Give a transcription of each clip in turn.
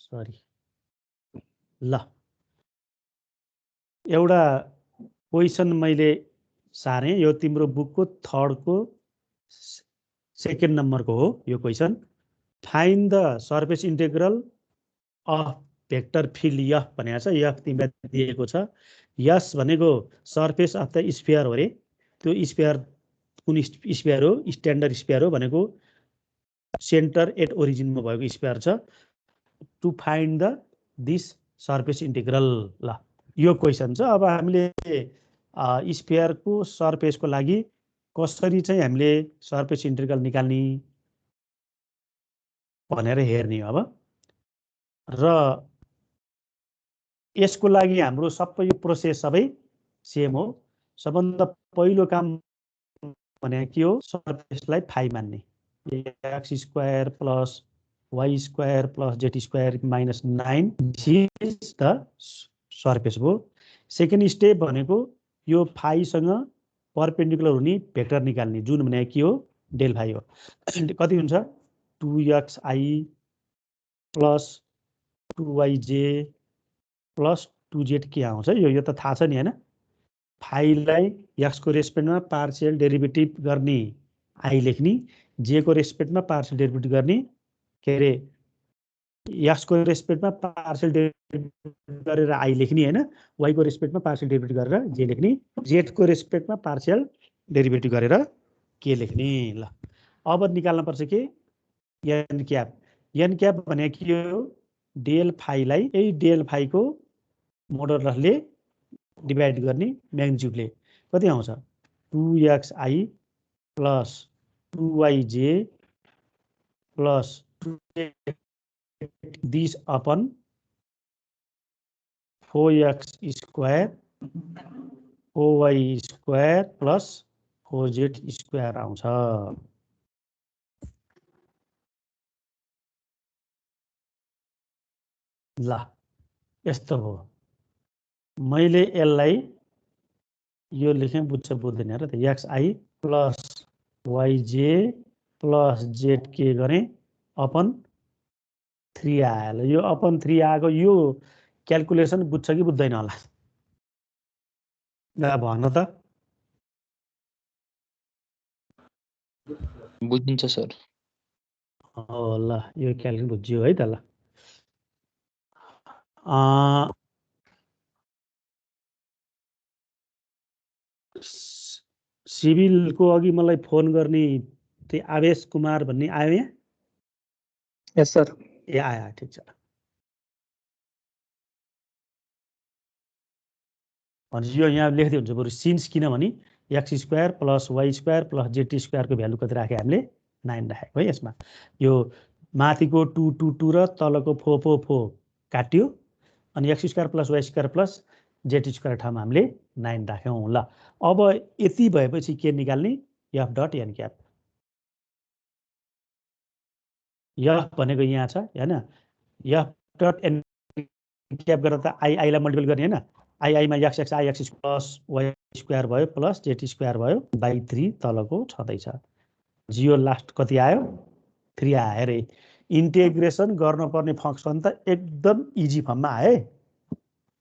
Sorry ल एउटा question मैले सारेँ यो तिम्रो बुकको थर्डको सेकेन्ड नम्बरको हो यो question find the surface integral of vector field F भनेको छ यफ तिमीलाई दिएको छ यस भनेको सर्फेस अफ द स्फियर हो रे त्यो स्फियर कुन स्फियर हो स्ट्यान्डर्ड स्फियर हो भनेको सेन्टर एट ओरिजिनमा भएको स्फियर छ to find the this surface integral ल यो क्वेसन छ अब हामीले स्फियरको सर्फेसको लागि कसरी चाहिँ हामीले सर्फेस इन्टेग्रल निकाल्ने भनेर हेर्ने अब र यसको लागि हाम्रो सबै यो प्रोसेस सबै सेम हो सबभन्दा पहिलो काम भने के हो सर्फेसलाई फाइ मान्ने x square plus y square plus z square minus 9 is the surface हो सेकेन्ड स्टेप भनेको यो फाइसँग परपेन्डिकुलर हुने भेक्टर निकाल्ने जुन भने के हो डेल फाइ हो कति हुन्छ 2xi plus 2yj plus 2z के आउँछ यो त थाहा छ नि हैन फाइलाई एक्सको रेस्पेक्टमा पार्शियल डेरिभेटिभ गर्ने आई लेख्ने जेको रेस्पेक्टमा पार्शियल डेरिभेटिभ गर्ने के अरे एक्सको रेस्पेक्टमा पार्शियल डेरिभेटिभ गरेर आई लेख्ने हैन वाईको रेस्पेक्टमा पार्शियल डेरिभेटिभ गरेर जे लेख्ने जेडको रेस्पेक्टमा पार्शियल डेरिभेटिभ गरेर के लेख्ने ल अब निकाल्न पर्छ के एन क्याप भनेको के हो डेल फाइलाई यही डेल फाइको मोडुलसले डिभाइड गर्ने म्याग्निट्युडले कति आउँछ 2xi plus 2yj plus 2 this upon 4x square 4y square plus 4z square आउँछ ल यस्तो हो मैले यसलाई यो लेखेँ बुझ्छ बुझ्दैन र त xi plus yj plus z के गरेँ अपन 3 आयो यो अपन 3 आएको यो क्याल्कुलेसन बुझ्छ कि बुझ्दैन होला ल भन त बुझिन्छ सर हो ल यो क्याल्कुलेसन बुझ्यो है त ल सिभिलको अघि मलाई फोन गर्ने त्यो आवेश कुमार भन्ने आयो यहाँ यस सर ए आयो ठिक छ भनेपछि यो यहाँ लेख्दै हुन्छ बरु सिन्स किनभने x square plus y square plus z स्क्वायरको भ्यालु कति राख्यो हामीले 9 राखेको है यसमा यो माथिको 2 2 2 र तलको 4 4 4 काट्यो अनि x square plus y square plus z square ठाउँमा हामीले 9 राख्यौँ ल अब यति भएपछि के निकाल्ने f dot n cap f भनेको यहाँ छ हैन एफ डट एन क्याप गरेर त आईलाई मल्टिपल गर्ने हैन आईमा x x i x plus y square भयो प्लस जेड स्क्वायर भयो बाई 3 तलको छँदैछ जियो लास्ट कति आयो 3 आयो रे इन्टिग्रेसन गर्नुपर्ने फङ्सन त एकदम इजी फर्ममा आए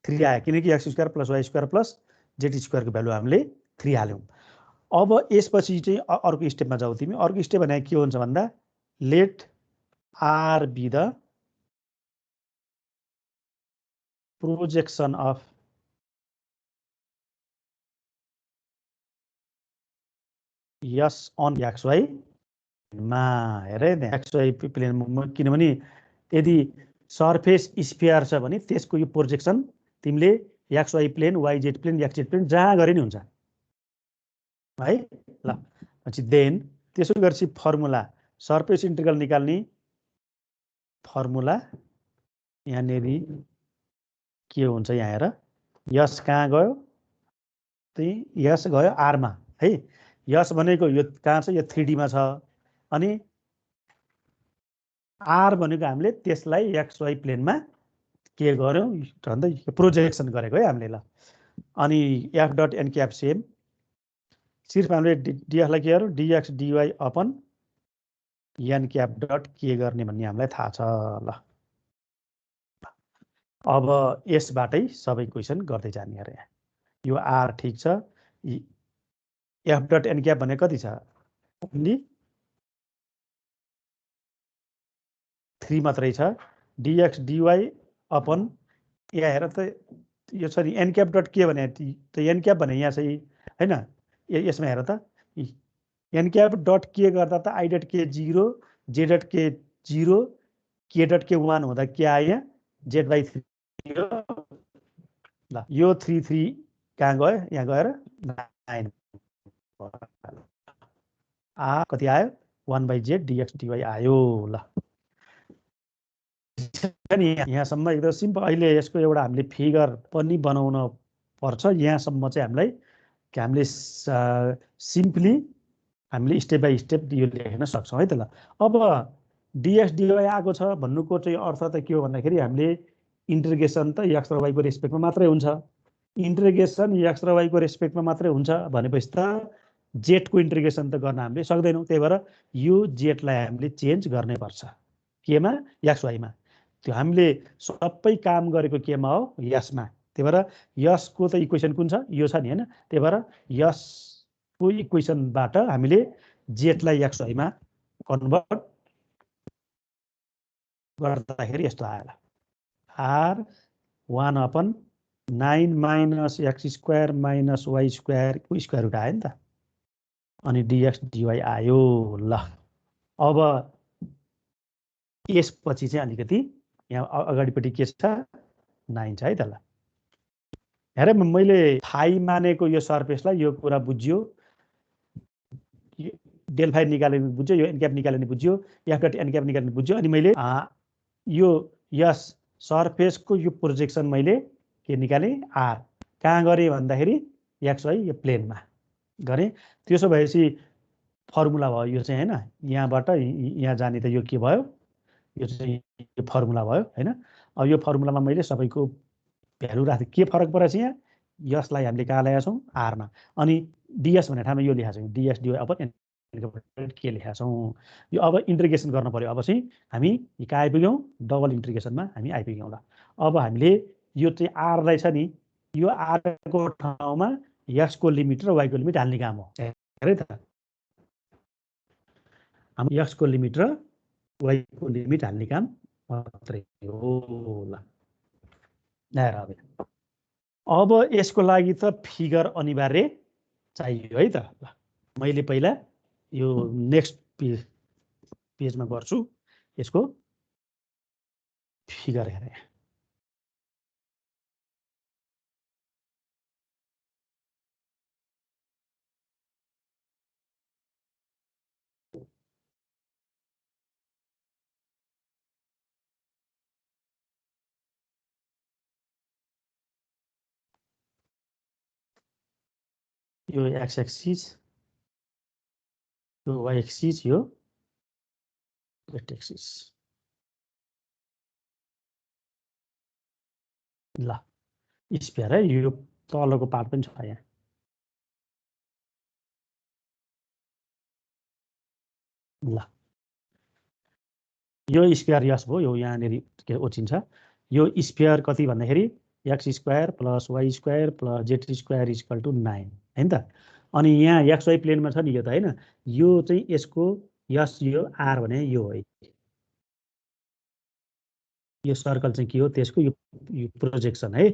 3 आयो किनकि x square plus y square plus z स्क्वायरको भ्यालु हामीले 3 हाल्यौँ अब यसपछि चाहिँ अर्को स्टेपमा जाऊ तिमी अर्को स्टेप भनेको के हुन्छ भन्दा let R be the projection of S on x y मा हेरे एक्स वाई प्लेन किनभने यदि सर्फेस स्फियर छ भने त्यसको यो प्रोजेक्सन तिमीले x y plane y z plane x z plane जहाँ गरे नि हुन्छ है ल पछि देन त्यसो गरेपछि फर्मुला सर्फेस इन्टिग्रल निकाल्ने फर्मुला यहाँनिर के हुन्छ यहाँ हेर यस कहाँ गयो त्यही यस गयो आरमा है यस भनेको यो कहाँ छ यो 3D मा छ अनि आर भनेको हामीले त्यसलाई एक्स वाई प्लेनमा के गर्यौं भन्दा प्रोजेक्सन गरेको है हामीले ल अनि f dot n cap same सिर्फ हामीले डीएफ लाई के गर्यौं dx dy upon n cap dot के गर्ने भन्ने हामीलाई थाहा छ ल अब यसबाटै सबै क्वेसन गर्दै जाने अरे यो आर ठिक छ एफ डट एन क्याप भने कति छ ओन्ली 3 मात्रै छ डिएक्स डिवाई अपन यहाँ हेर त यो छ नि एन क्याप डट के भने त एन क्याप भने यहाँ चाहिँ हैन यसमा हेर त एन क्याप डट के गर्दा त आई डट के 0 जे डट के 0 के डट के 1 हुँदा के आयो जेड बाई 3 ल यो 3 3 कहाँ गयो यहाँ गएर 9 कति आयो 1 बाई जेड डिएक्स डिवाई आयो ल यहाँसम्म एकदम सिम्पल अहिले यसको एउटा हामीले फिगर पनि बनाउन पर्छ यहाँसम्म चाहिँ हामीले सिम्पली हामीले स्टेप बाई स्टेप यो लेख्न सक्छौँ है त ल अब डिएक्स डिवाई आएको छ भन्नुको चाहिँ अर्थ त के हो भन्दाखेरि हामीले इन्टिग्रेसन त एक्स र वाईको रेस्पेक्टमा मात्रै हुन्छ इन्टिग्रेसन एक्स र वाईको रेस्पेक्टमा मात्रै हुन्छ भनेपछि त जेडको इन्टिग्रेसन त गर्न हामीले सक्दैनौँ त्यही भएर यो जेडलाई हामीले चेन्ज गर्नै पर्छ केमा एक्स वाईमा त्यो हामीले सबै काम गरेको केमा हो यसमा त्यही भएर यसको त इक्वेसन कुन छ यो छ नि हैन त्यही भएर यसको इक्वेसनबाट हामीले जेडलाई एक्स वाईमा कन्भर्ट गर्दाखेरि यस्तो आयो R 1/9 minus x square minus y square को स्क्वायर रुट आयो नि त अनि डिएक्स डिवाई आयो ल अब यसपछि चाहिँ अलिकति यहाँ अगाडिपट्टि के छ 9 छ है त ल हेर मैले फाइ मानेको यो सर्फेसलाई यो कुरा बुझ्यो डेल फाइ निकाल्ने बुझ्यो यो एन क्याप निकाल्ने बुझ्यो एफ डट एन क्याप निकाल्ने बुझ्यो अनि मैले यो यस सर्फेसको यो प्रोजेक्सन मैले के निकालेँ आर कहाँ गरेँ भन्दाखेरि एक्स वाई यो प्लेनमा गरेँ त्यसो भएपछि फर्मुला भयो यो चाहिँ हैन यहाँबाट यहाँ जाने त यो के भयो यो चाहिँ यो फर्मुला भयो हैन अब यो फर्मुलामा मैले सबैको भ्यालु राखेँ के फरक परेछ यहाँ यसलाई हामीले कहाँ ल्याएका छौँ आरमा अनि डिएस भन्ने ठाउँमा यो लेखेका छौँ डिएस डिवाई अब के लेखेका छौँ यो अब इन्टिग्रेसन गर्न पर्यो अब चाहिँ हामी कहाँ आइपुग्यौँ डबल इन्टिग्रेसनमा हामी आइपुग्यौँ ल अब हामीले यो चाहिँ आरलाई छ नि यो आरको ठाउँमा एक्सको लिमिट र वाईको लिमिट हाल्ने काम हो हेरे त हाम्रो एक्सको लिमिट र वाईको लिमिट हाल्ने काम मात्रै हो ल अब यसको लागि त फिगर अनिवार्य चाहियो है त ल मैले पहिला यो नेक्स्ट पेजमा गर्छु यसको फिगर हेरेँ यो एक्स एक्सिस यो वाई एक्सिस यो जेड एक्सिस ल स्पेयर है यो तलको पार्ट पनि छ यहाँ ल यो स्क्वायर यस भयो यो यहाँनिर के ओछिन्छ यो स्क्वायर कति भन्दाखेरि x square plus y square plus z square equal to 9 हैन त अनि यहाँ एक्स वाई प्लेनमा छ नि यो त हैन यो चाहिँ यसको यस यो आर भने यो हो यो सर्कल चाहिँ के हो त्यसको यो प्रोजेक्सन है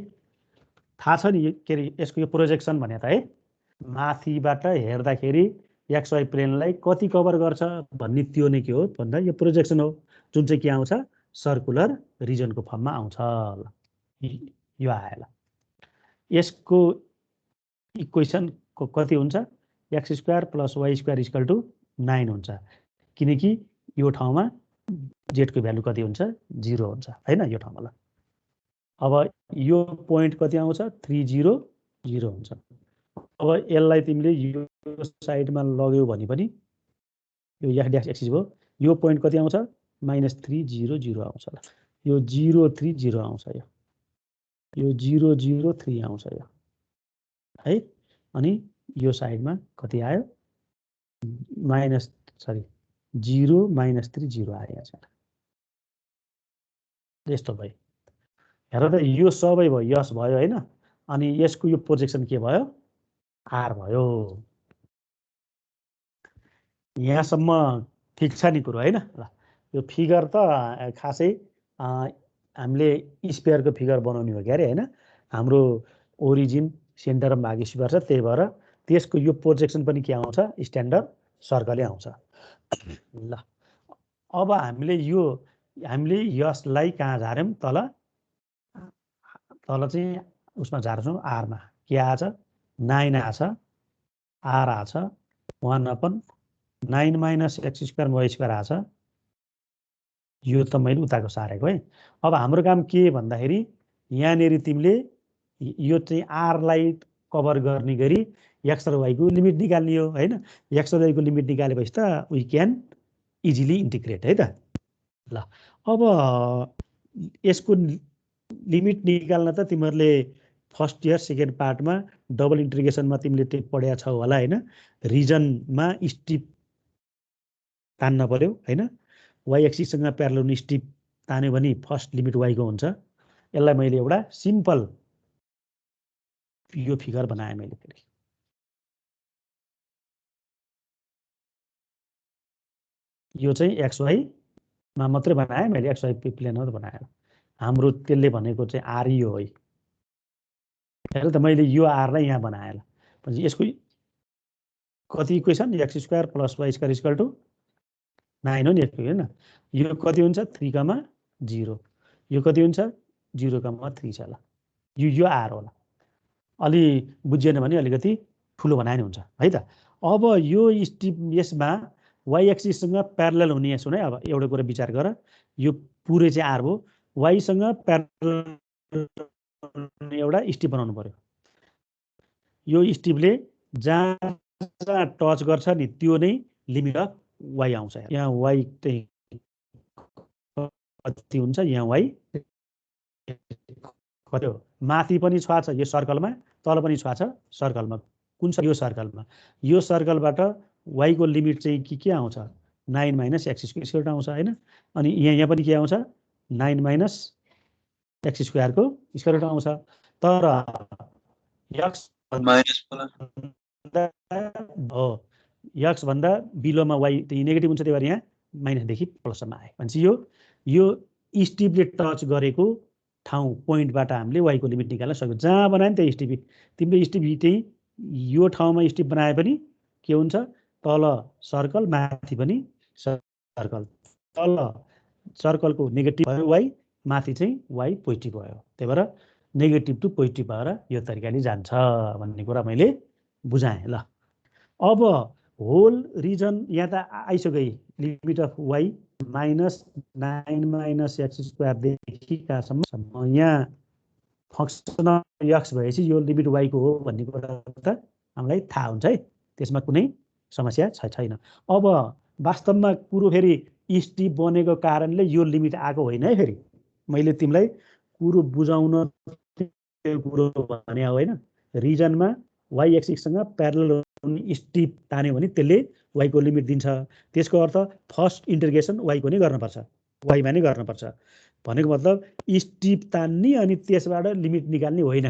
थाहा छ नि के अरे यसको यो प्रोजेक्सन भने त है माथिबाट हेर्दाखेरि एक्स वाई प्लेनलाई कति कभर गर्छ भन्ने त्यो नै के हो भन्दा यो प्रोजेक्सन हो जुन चाहिँ के आउँछ सर्कुलर रिजनको फर्ममा आउँछ यो आयो ल यसको इक्वेसन कति हुन्छ x square plus y square equal to 9 हुन्छ किनकि यो ठाउँमा जेडको भ्यालु कति हुन्छ 0 हुन्छ हैन यो ठाउँमा ल अब यो पोइन्ट कति आउँछ 3 0 0 हुन्छ अब यसलाई तिमीले यो साइडमा लग्यौ भने पनि यो एक्स ड्यास एक्सिस भयो यो पोइन्ट कति आउँछ -3 0 0 आउँछ ल यो 0 3 0 आउँछ यो 0 0 3 आउँछ यो है अनि यो साइडमा कति आयो -0 -3 0 आयो यहाँ यस्तो भयो हेर त यो सबै भयो यस भयो हैन अनि यसको यो प्रोजेक्सन के भयो आर भयो यहाँसम्म ठिक छ नि कुरो हैन ल यो फिगर त खासै हामीले स्पेयरको फिगर बनाउने हो के अरे हैन हाम्रो ओरिजिन सेन्टरमा भाग स्पेयर छ त्यही भएर त्यसको यो प्रोजेक्सन पनि के आउँछ स्ट्यान्डर्ड सर्कलै आउँछ ल अब हामीले यसलाई कहाँ झार्यौं तल चाहिँ उसमा झार्छौं आरमा के आछ 9 आछ आर आछ 1/9 - x² y² आछ यो त मैले उताको सारेको है अब हाम्रो काम के भन्दाखेरि यहाँनेरि तिमीले यो चाहिँ आरलाई कभर गर्ने गरी x र y को लिमिट निकाल्ने हो हैन x र y को लिमिट निकालेपछि त वी क्यान इजिली इन्टिग्रेट है त ल अब यसको लिमिट निकाल्न त तिमीहरूले फर्स्ट इयर सेकेन्ड पार्टमा डबल इन्टिग्रेसनमा तिमीले त्यो पढेको छौ होला हैन रिजनमा स्टिप तान्न पर्यो हैन y एक्सिससँग प्यारलल हुने स्टिप तान्यो भने फर्स्ट लिमिट y को हुन्छ यसलाई मैले एउटा सिम्पल यो फिगर बनाएँ मैले फेरि यो चाहिँ xy मा मात्रै बनाएँ मैले xy प्लेनमा त बनाएँ हाम्रो त्यसले भनेको चाहिँ आर यो है हेर त मैले यो आरलाई यहाँ बनाएँ ल पछि यसको कति इक्वेसन x² + y² = 9 हो नि यसको हैन यो कति हुन्छ 3,0 यो कति हुन्छ 0,3 छ ल यो आर होला अलि बुझिएन भने अलिकति ठुलो बनाए नि हुन्छ है त अब यो स्टिप यसमा y एक्सिससँग प्यारलल हुने सुन है अब एउटा कुरा विचार गर यो पुरै चाहिँ आर भयो y सँग प्यारलल एउटा स्टिप बनाउनु पर्यो यो स्टिपले जहाँ टच गर्छ नि त्यो नै लिमिट अफ y आउँछ यहाँ y चाहिँ कति हुन्छ यहाँ y कति हो माथि पनि छ यो सर्कलमा तल पनि छ सर्कलमा कुन छ यो सर्कलबाट y को लिमिट चाहिँ के आउँछ 9 - x² आउँछ हैन अनि यहाँ पनि के आउँछ 9 - x² को स्क्वायर आउँछ तर x भन्दा बिलोमा y चाहिँ नेगेटिभ हुन्छ त्यही भएर यहाँ माइनसदेखि प्लससम्म आयो भनेपछि यो स्टिपले टच गरेको ठाउँ पोइन्टबाट हामीले y को लिमिट निकाल्न सक्यो जहाँ बनायो नि त्यही स्टिप तिमीले स्टिप चाहिँ यो ठाउँमा स्टिप बनाए पनि के हुन्छ तल सर्कल माथि पनि सर्कल तल सर्कलको नेगेटिभ भयो y माथि चाहिँ y पोजिटिभ भयो त्यही भएर नेगेटिभ टु पोजिटिभ भएर यो तरिकाले जान्छ भन्ने कुरा मैले बुझाएँ ल अब होल रिजन यहाँ त आइसक्यो लिमिट अफ y -9 - x² देखि कहाँसम्म यहाँ फंक्सन x भएपछि यो लिमिट y को हो भन्ने कुरा त हामीलाई थाहा हुन्छ है त्यसमा कुनै समस्या छैन अब वास्तवमा कुरो फेरि स्टिप बनेको कारणले यो लिमिट आएको होइन है फेरि मैले तिमीलाई कुरो बुझाउन त्यो कुरो भने होइन रिजनमा y एक्सिससँग प्यारलल हुने स्टिप तान्यो भने त्यसले y को लिमिट दिन्छ त्यसको अर्थ फर्स्ट इन्टिग्रेसन y को नै गर्नुपर्छ y मा नै गर्नुपर्छ भनेको मतलब स्टिप तान्ने अनि त्यसबाट लिमिट निकाल्ने होइन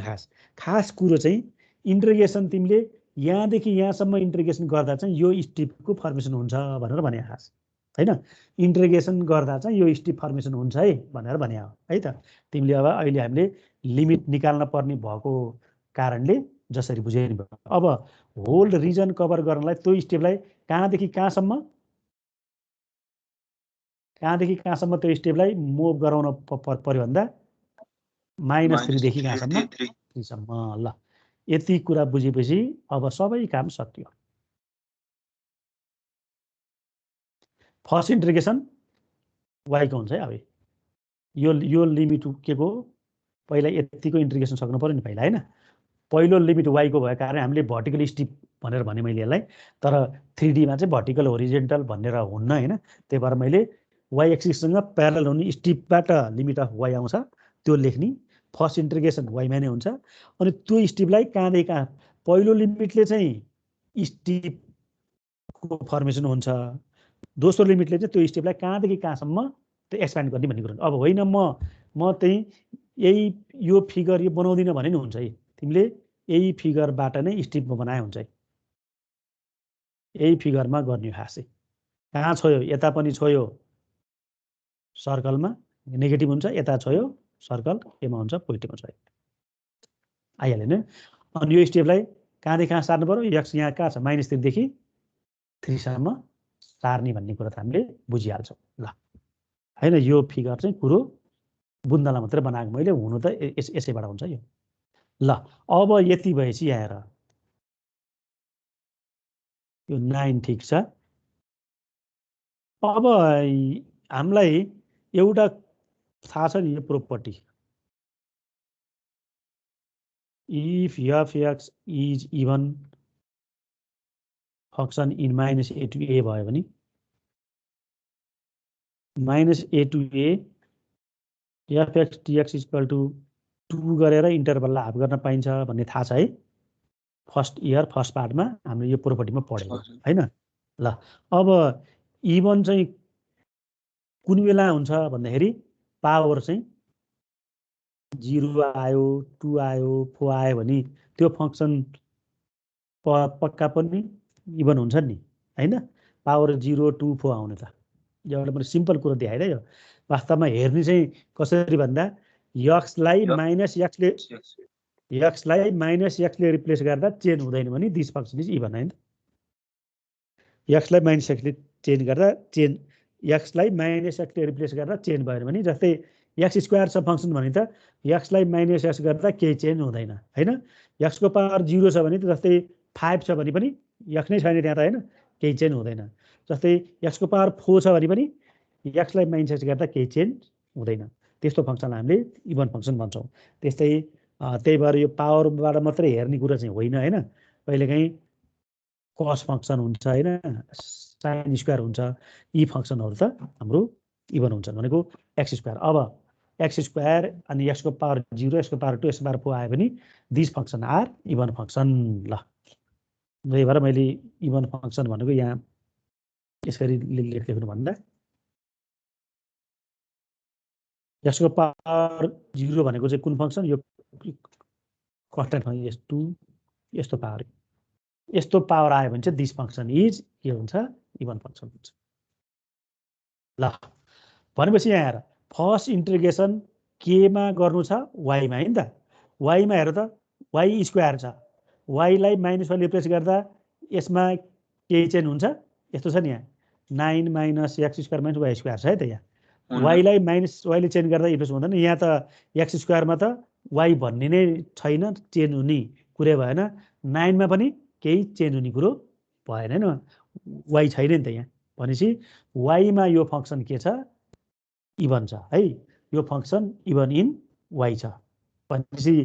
खास कुरो चाहिँ इन्टिग्रेसन तिमीले यहाँदेखि यहाँसम्म इन्टिग्रेसन गर्दा चाहिँ यो स्टिपको फर्मेसन हुन्छ भनेर भने खास हैन इन्टिग्रेसन गर्दा चाहिँ यो स्टिप फर्मेसन हुन्छ है भनेर भने हो है त तिमीले अब अहिले हामीले लिमिट निकाल्न पर्ने भएको कारणले जसरी बुझे नि अब होल रिजन कभर गर्नलाई त्यो स्टेपलाई कहाँदेखि कहाँसम्म त्यो स्टेपलाई मुभ गराउन पर्यो भन्दा -3 देखि कहाँसम्म 3 सम्म ल यति कुरा बुझेपछि अब सबै काम सकियो फर्स्ट इन्टिग्रेसन y को हुन्छ है अब यो लिमिट के को पहिला यतिको इन्टिग्रेसन सक्नु पर्यो नि पहिला हैन पहिलो लिमिट y को भएको कारण हामीले भर्टिकल स्टिप भनेर भने मैले यसलाई तर 3D मा चाहिँ भर्टिकल होरिजेन्टल भनेर हुन्न हैन त्यही भएर मैले y एक्सिससँग प्यारलल हुने स्टिपबाट लिमिट अफ y आउँछ त्यो लेख्ने फर्स्ट इन्टिग्रेसन y मा नै हुन्छ अनि त्यो स्टिपलाई कहाँदेखि कहाँ पहिलो लिमिटले चाहिँ स्टिपको फर्मेसन हुन्छ दोस्रो लिमिटले चाहिँ त्यो स्टिपलाई कहाँदेखि कहाँसम्म त्यो एक्सप्यान्ड गर्ने भन्ने कुरा अब होइन म चाहिँ यही यो फिगर यो बनाउँदिन भने नि हुन्छ है, तिमीले यही फिगरबाट नै स्ट्रिपमा बनाए हुन्छ है, यही फिगरमा गर्ने खासै। कहाँ छोयो, यता पनि छोयो सर्कलमा नेगेटिभ हुन्छ, यता छोयो सर्कल केमा हुन्छ पोजिटिभमा छोयो, आइहाल्यो नि। अनि यो स्टेपलाई कहाँदेखि कहाँ सार्नु पर्यो, यक्स यहाँ कहाँ छ -3 देखि 3 सम्म सार्ने भन्ने कुरा त हामीले बुझिहाल्छौँ ल हैन। यो फिगर चाहिँ कुरो बुन्दला मात्रै बनाएको मैले, हुनु त यसैबाट हुन्छ यो ल। अब यति भएपछि यहाँ हेर, यो 9 ठिक छ। अब हामीलाई एउटा थाहा छ नि यो property, if f x is even function in -a to a भयो भने -a to a f x dx equal to 2 गरेर इन्टरभललाई हाफ गर्न पाइन्छ भन्ने थाहा छ है। फर्स्ट इयर फर्स्ट पार्टमा हामीले यो प्रोपर्टीमा पढेको हैन। ल अब इभन चाहिँ कुन बेला हुन्छ भन्दाखेरि पावर चाहिँ 0 आयो 2 आयो 4 आयो भने त्यो फंक्सन पक्का पनि इभन हुन्छ नि हैन। पावर 0 2 4 आउने त एउटा पनि सिम्पल कुरो देखाइदियो। यो वास्तवमा हेर्ने चाहिँ कसरी भन्दा एक्सलाई -x ले रिप्लेस गर्दा चेन्ज हुँदैन भने दिस फंक्सन इज इभन हैन। एक्सलाई -x ले चेन्ज गर्दा एक्सलाई -x ले रिप्लेस गर्दा चेन्ज भएन भने, जस्तै x² छ फंक्सन भने त एक्सलाई -x गर्दा केही चेन्ज हुँदैन हैन। x को पावर 0 छ भने त जस्तै 5 छ भने पनि x नै छैन त्यहाँ त हैन, केही चेन्ज हुँदैन। जस्तै x को पावर 4 छ भने पनि एक्सलाई -x गर्दा केही चेन्ज हुँदैन। त्यस्तो फंक्सनलाई हामीले इभन फंक्सन भन्छौँ। त्यस्तै त्यही भएर यो पावरबाट मात्रै हेर्ने कुरा चाहिँ होइन हैन। कहिलेकाहीँ कस फंक्सन हुन्छ हैन, साइन स्क्वायर हुन्छ, यी फंक्सनहरू त हाम्रो इभन हुन्छ भनेको x²। अब x² अनि x को पावर 0 x को पावर 2 x को पावर 4 आयो भने this function are even function ल। त्यही भएर मैले इभन फंक्सन भनेको यहाँ यसरी लेख्नु भन्दा x को पावर 0 भनेको चाहिँ कुन फंक्सन, यो कन्स्ट्यान्ट फंक्सन यस्तो पावर आयो भने चाहिँ दिस फंक्सन इज के हुन्छ, इभन फंक्सन हुन्छ ल। भनेपछि यहाँ हेर फर्स्ट इन्टिग्रेसन केमा गर्नु छ, वाइमा हैन त। वाइमा हेर त y² छ, वाइलाई -1 रिप्लेस गर्दा यसमा केही चेन्ज हुन्छ, यस्तो छ नि यहाँ 9 - x² - y² छ है त। यहाँ वाइलाई वाइले चेन्ज गर्दा रिप्लेस हुँदैन, यहाँ त x² मा त y भन्ने नै छैन, चेन्ज हुने कुरै भएन। 9 मा पनि केही चेन्ज हुने कुरो भएन हैन, y छैन नि त यहाँ। भनेपछि y मा यो फंक्सन के छ, इभन छ है। यो फंक्सन इभन इन y छ भनेपछि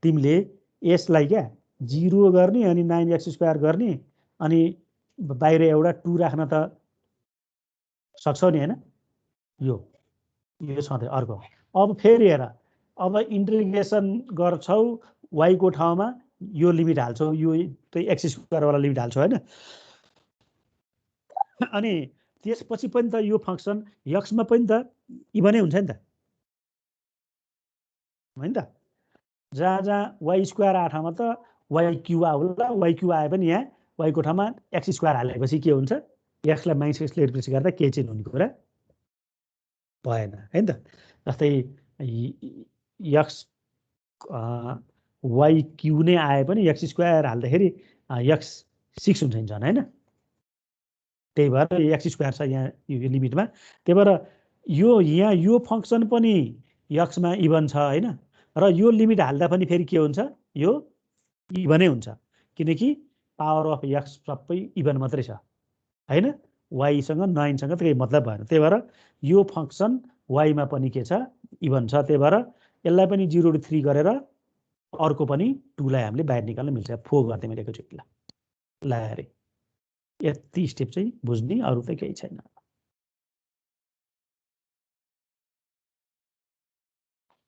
तिमीले यसलाई क्या 0 गर्ने अनि 9x² गर्ने अनि बाहिर एउटा 2 राख्न त सक्छौ नि हैन। यो सधैँ अर्को। अब फेरि हेर, अब इन्टिग्रेसन गर्छौ y को ठाउँमा यो लिमिट हाल्छौ, यो x² वाला लिमिट हाल्छौ हैन। अनि त्यसपछि पनि त यो फंक्सन x मा पनि त इभनै हुन्छ नि त हैन त। जहाँ y² आएको ठाउँमा त y³ आउला, y³ आए पनि यहाँ y को ठाउँमा x² हालेपछि के हुन्छ, x लाई -x ले रिप्लेस गर्दा केही चेन्ज हुने कुरा भएन हैन त। जस्तै y³ नै आए पनि x² हाल्दाखेरि x6 हुन्छ नि झन् हैन। त्यही भएर x² छ यहाँ यो लिमिटमा। त्यही भएर यहाँ यो फंक्सन पनि x मा इभन छ हैन, र यो लिमिट हाल्दा पनि फेरि के हुन्छ, यो इभनै हुन्छ, किनकि पावर अफ x सबै इभन मात्रै छ हैन। y सँग 9 सँग त केही मतलब भएन। त्यही भएर यो फंक्सन y मा पनि के छ, इभन छ। त्यही भएर यसलाई पनि 0 to 3 गरेर अर्को पनि 2 लाई हामीले बाहिर निकाल्न मिल्छ। 4 गर्दै मैले एकैचोटि ल हेरे। यति स्टेप चाहिँ बुझ्ने, अरु त केही छैन।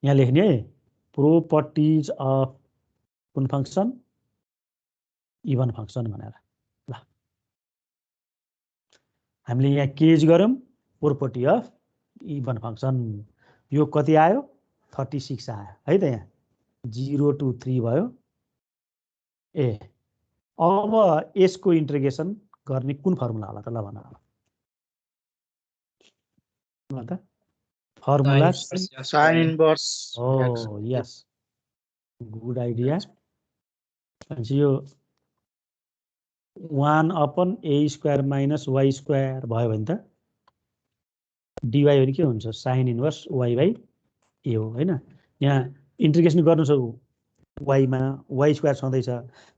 यहाँ लेख्ने है, प्रोपर्टिज अफ कुन फंक्सन, इभन फंक्सन भनेर ल। हामीले यहाँ केज गरौँ प्रोपर्टी अफ इभन फंक्सन। यो कति आयो 36 आयो है त यहाँ 0 to 3 भयो ए अब यसको इन्टिग्रेसन गर्ने कुन फर्मुला होला त ल भन त फर्मुला साइन इन्भर्स हो यस गुड आइडिया भनेपछि यो 1/a² माइनस y² भयो भने त dy भने के हुन्छ साइन इन्भर्स y/a हो हैन यहाँ इन्टिग्रेसन गर्नु छ y मा y² छँदैछ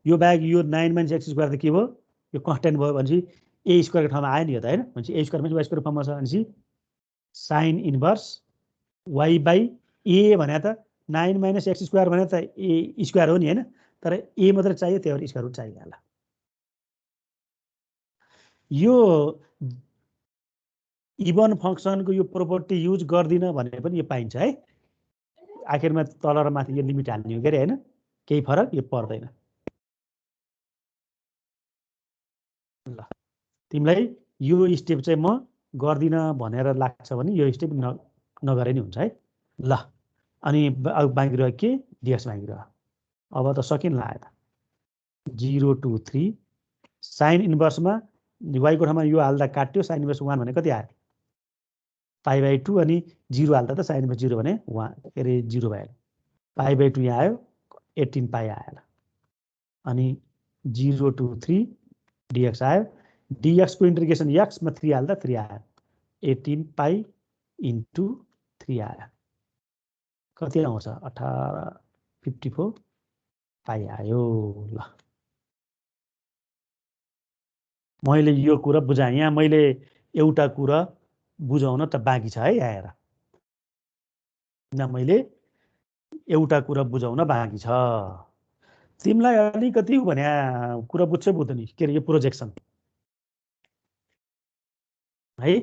यो बाहेक यो 9 - x² त के भयो यो कन्स्ट्यान्ट भयो भनेपछि a² को ठाउँमा आयो नि यो त हैन भनेपछि a² माइनस y² फर्ममा छ भनेपछि साइन इन्भर्स y/a भने त 9 - x² भने त a² हो नि हैन तर a मात्र चाहियो त्यही भएर स्क्वायर रुट चाहिहाल्ला यो इभन फंक्सनको यो प्रोपर्टी युज गर्दिन भने पनि यो पाइन्छ है आखिरमा तल र माथि यो लिमिट हाल्ने हो के हैन केही फरक यो पर्दैन ल तिमीलाई यो स्टेप चाहिँ म गर्दिन भनेर लाग्छ भने यो स्टेप नगरे नि हुन्छ है ल अनि अब बाँकी रह्यो के dx बाँकी रह्यो अब त सकिन लाग्यो त 0 to 3 साइन इन्भर्समा y को ठाउँमा यो हाल्दा काट्यो साइन इन्भर्स 1 भने कति आयो π/2 अनि 0 हाल्दा त साइन इन्भर्स 0 भने 1 के रे 0 भयो π/2 यहाँ आयो 18 पाइ आयो अनि 0 to 3 dx आयो dx को इन्टिग्रेसन x मा 3 हाल्दा 3 आयो 18 पाइ इन्टु 3 आयो कति आउँछ 1854 पाइ आयो ल मैले यो कुरा बुझाएँ यहाँ मैले एउटा कुरा बुझाउन त बाँकी छ है आएर मैले एउटा कुरा बुझाउन बाँकी छ तिमीलाई अलिकति भने कुरा बुझ्छै बुझ्दैन के रे यो प्रोजेक्सन है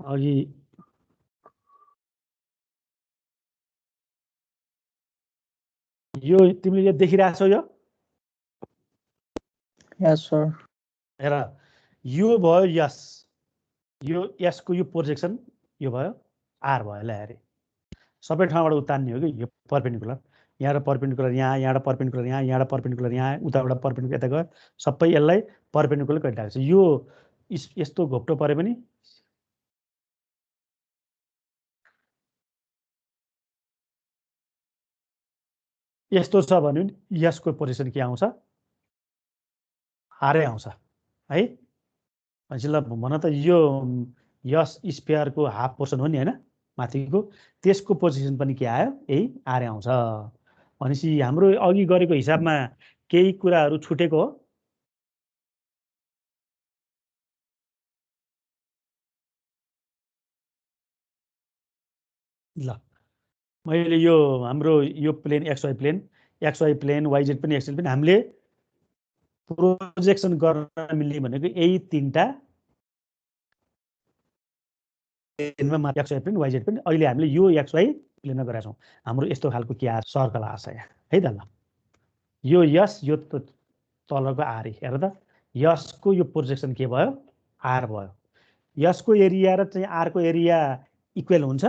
अघि यो तिमीले यो देखिरहेछौ यो यस सर हेर यो भयो यस यो यस को यो प्रोजेक्सन यो भयो आर भयो ल हेरे सबै ठाउँबाट उतान्ने हो कि यो परपेन्डिकुलर यहाँ परपेन्डिकुलर यहाँ परपेन्डिकुलर यहाँ परपेन्डिकुलर यहाँ उताबाट परपेन्डिकुलर यता गयो सबै यसलाई परपेन्डिकुलर गरिरहेको छ यो यस्तो घोप्टो परे पनि यस्तो छ भने यसको पोजिसन के आउँछ आरै आउँछ है भनेपछि ल भन त यो यस स्फियरको हाफ पोर्सन हो नि हैन माथिको त्यसको पोजिसन पनि के आयो यही आरे आउँछ भनेपछि हाम्रो अघि गरेको हिसाबमा केही कुराहरू छुटेको हो ल मैले यो हाम्रो यो प्लेन xy प्लेन yz पनि xz पनि हामीले प्रोजेक्सन गर्न मिल्ने भनेको यही तीनटा प्लेनमा xy प्लेन yz पनि अहिले हामीले यो xy प्लेनमा गरेका छौं हाम्रो यस्तो खालको के आयो सर्कल आछ यहाँ है त ल यो यस यो तलको आर हेर त यसको यो प्रोजेक्सन के भयो आर भयो यसको एरिया र चाहिँ आर को एरिया इक्वल हुन्छ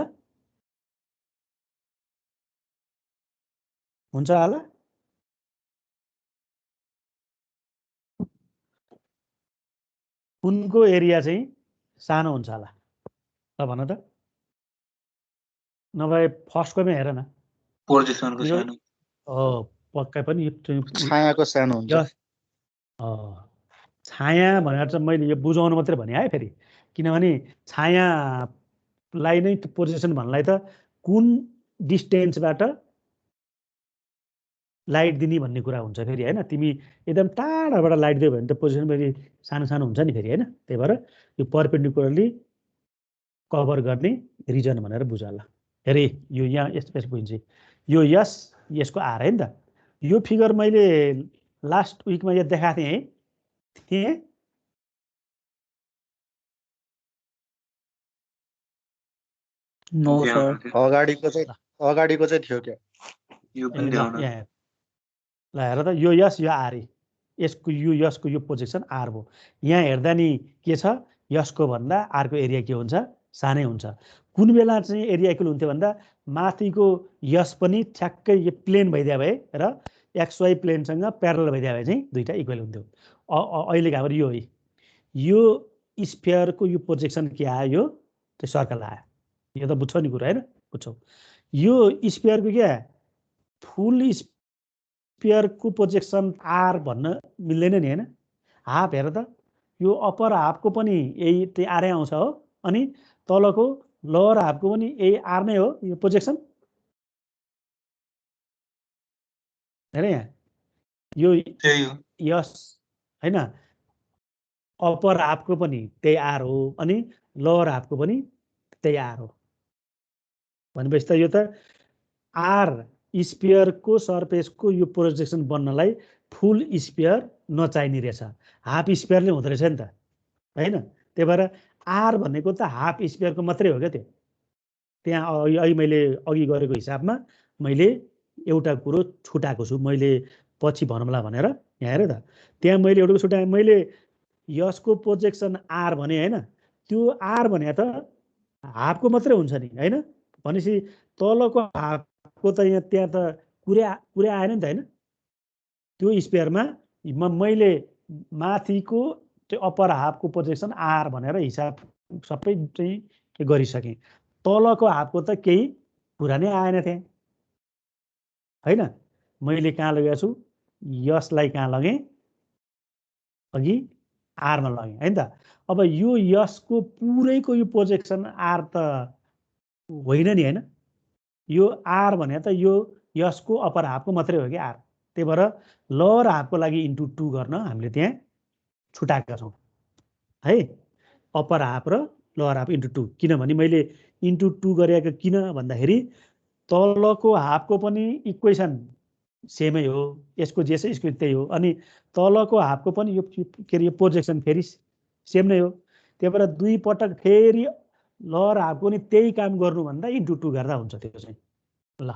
होला कुनको एरिया चाहिँ सानो हुन्छ होला ल भन त नभए फर्स्टकोमै हेर न पोजिसनको सानो पक्कै पनि छायाको सानो हुन्छ छाया भनेर चाहिँ मैले यो बुझाउनु मात्रै भने है फेरि किनभने छायालाई नै पोजिसन भन्नलाई त कुन डिस्टेन्सबाट लाइट दिने भन्ने कुरा हुन्छ फेरि हैन तिमी एकदम टाढाबाट लाइट दियो भने त पोजिसन फेरि सानो सानो हुन्छ नि फेरि हैन त्यही भएर यो परपेन्डिकुलरली कभर गर्ने रिजन भनेर बुझ ल हेरे यो यहाँ यस बुझिन्छ यो यसको आर है नि त यो फिगर मैले लास्ट विकमा यो देखाएको थिएँ नो सर अगाडिको चाहिँ थियो क्या यो पनि ल्याउन ल हेर त यो यस यो आर यसको यसको यो प्रोजेक्सन आर भयो यहाँ हेर्दा नि के छ यसको भन्दा आरको एरिया के हुन्छ सानै हुन्छ कुन बेला चाहिँ एरिया इक्वल हुन्थ्यो भन्दा माथिको यस पनि ठ्याक्कै यो प्लेन भइदिया भए र XY प्लेनसँग प्यारलल भइदिया भए चाहिँ दुईटा इक्वल हुन्थ्यो अहिलेको हाम्रो यो स्फियरको यो प्रोजेक्सन के आयो यो त्यो सर्कल आयो यो त बुझ्छौ नि कुरा हैन बुझ्छौ यो स्फियरको के फुल स्फियरको प्रोजेक्सन आर भन्न मिल्दैन नि हैन हाफ हेर त यो अप्पर हाफको पनि यही त्यही आरै आउँछ हो अनि तलको लोअर हाफको पनि यही आर नै हो यो प्रोजेक्सन हेर यहाँ यो यस हैन अप्पर हाफको पनि त्यही आर हो अनि लोअर हाफको पनि त्यही आर हो भनेपछि त यो त आर स्फियरको सरफेसको यो प्रोजेक्सन बन्नलाई फुल स्फियर नचाहिने रहेछ हाफ स्फियरले हुँदो रहेछ नि त हैन त्यही भएर आर भनेको त हाफ स्फियरको मात्रै हो क्या त्यो त्यहाँ अहिले मैले अघि गरेको हिसाबमा मैले एउटा कुरो छुटाएको छु मैले पछि भनौँला भनेर यहाँ हेर त त्यहाँ मैले एउटा छुटाएँ मैले यसको प्रोजेक्सन आर भने हैन त्यो आर भने त हाफको मात्रै हुन्छ नि हैन भनेपछि तलको हाफको त यहाँ त्यहाँ त कुरै आएन नि त हैन त्यो स्फियरमा मैले माथिको त्यो अप्पर हाफको प्रोजेक्सन आर भनेर हिसाब सबै चाहिँ गरिसकेँ तलको हाफको त केही कुरा नै आएन त्यहाँ हैन मैले कहाँ लगेको छु यसलाई कहाँ लगेँ अघि आरमा लगेँ हैन त अब यो यसको पुरैको यो प्रोजेक्सन आर त होइन नि हैन यो आर भने त यो यसको अप्पर हाफको मात्रै हो कि आर त्यही भएर लोअर हाफको लागि इन्टु 2 गर्न हामीले त्यहाँ छुटाएका छौँ है अप्पर हाफ र लोअर हाफ इन्टु 2 किनभने मैले इन्टु 2 गरेको किन भन्दाखेरि तलको हाफको पनि इक्वेसन सेमै हो यसको जे छ यसको त्यही हो अनि तलको हाफको पनि यो के अरे यो प्रोजेक्सन फेरि सेम नै हो त्यही भएर दुई पटक फेरि लोअर हाफको नि त्यही काम गर्नुभन्दा इन्टु 2 गर्दा हुन्छ त्यो चाहिँ ल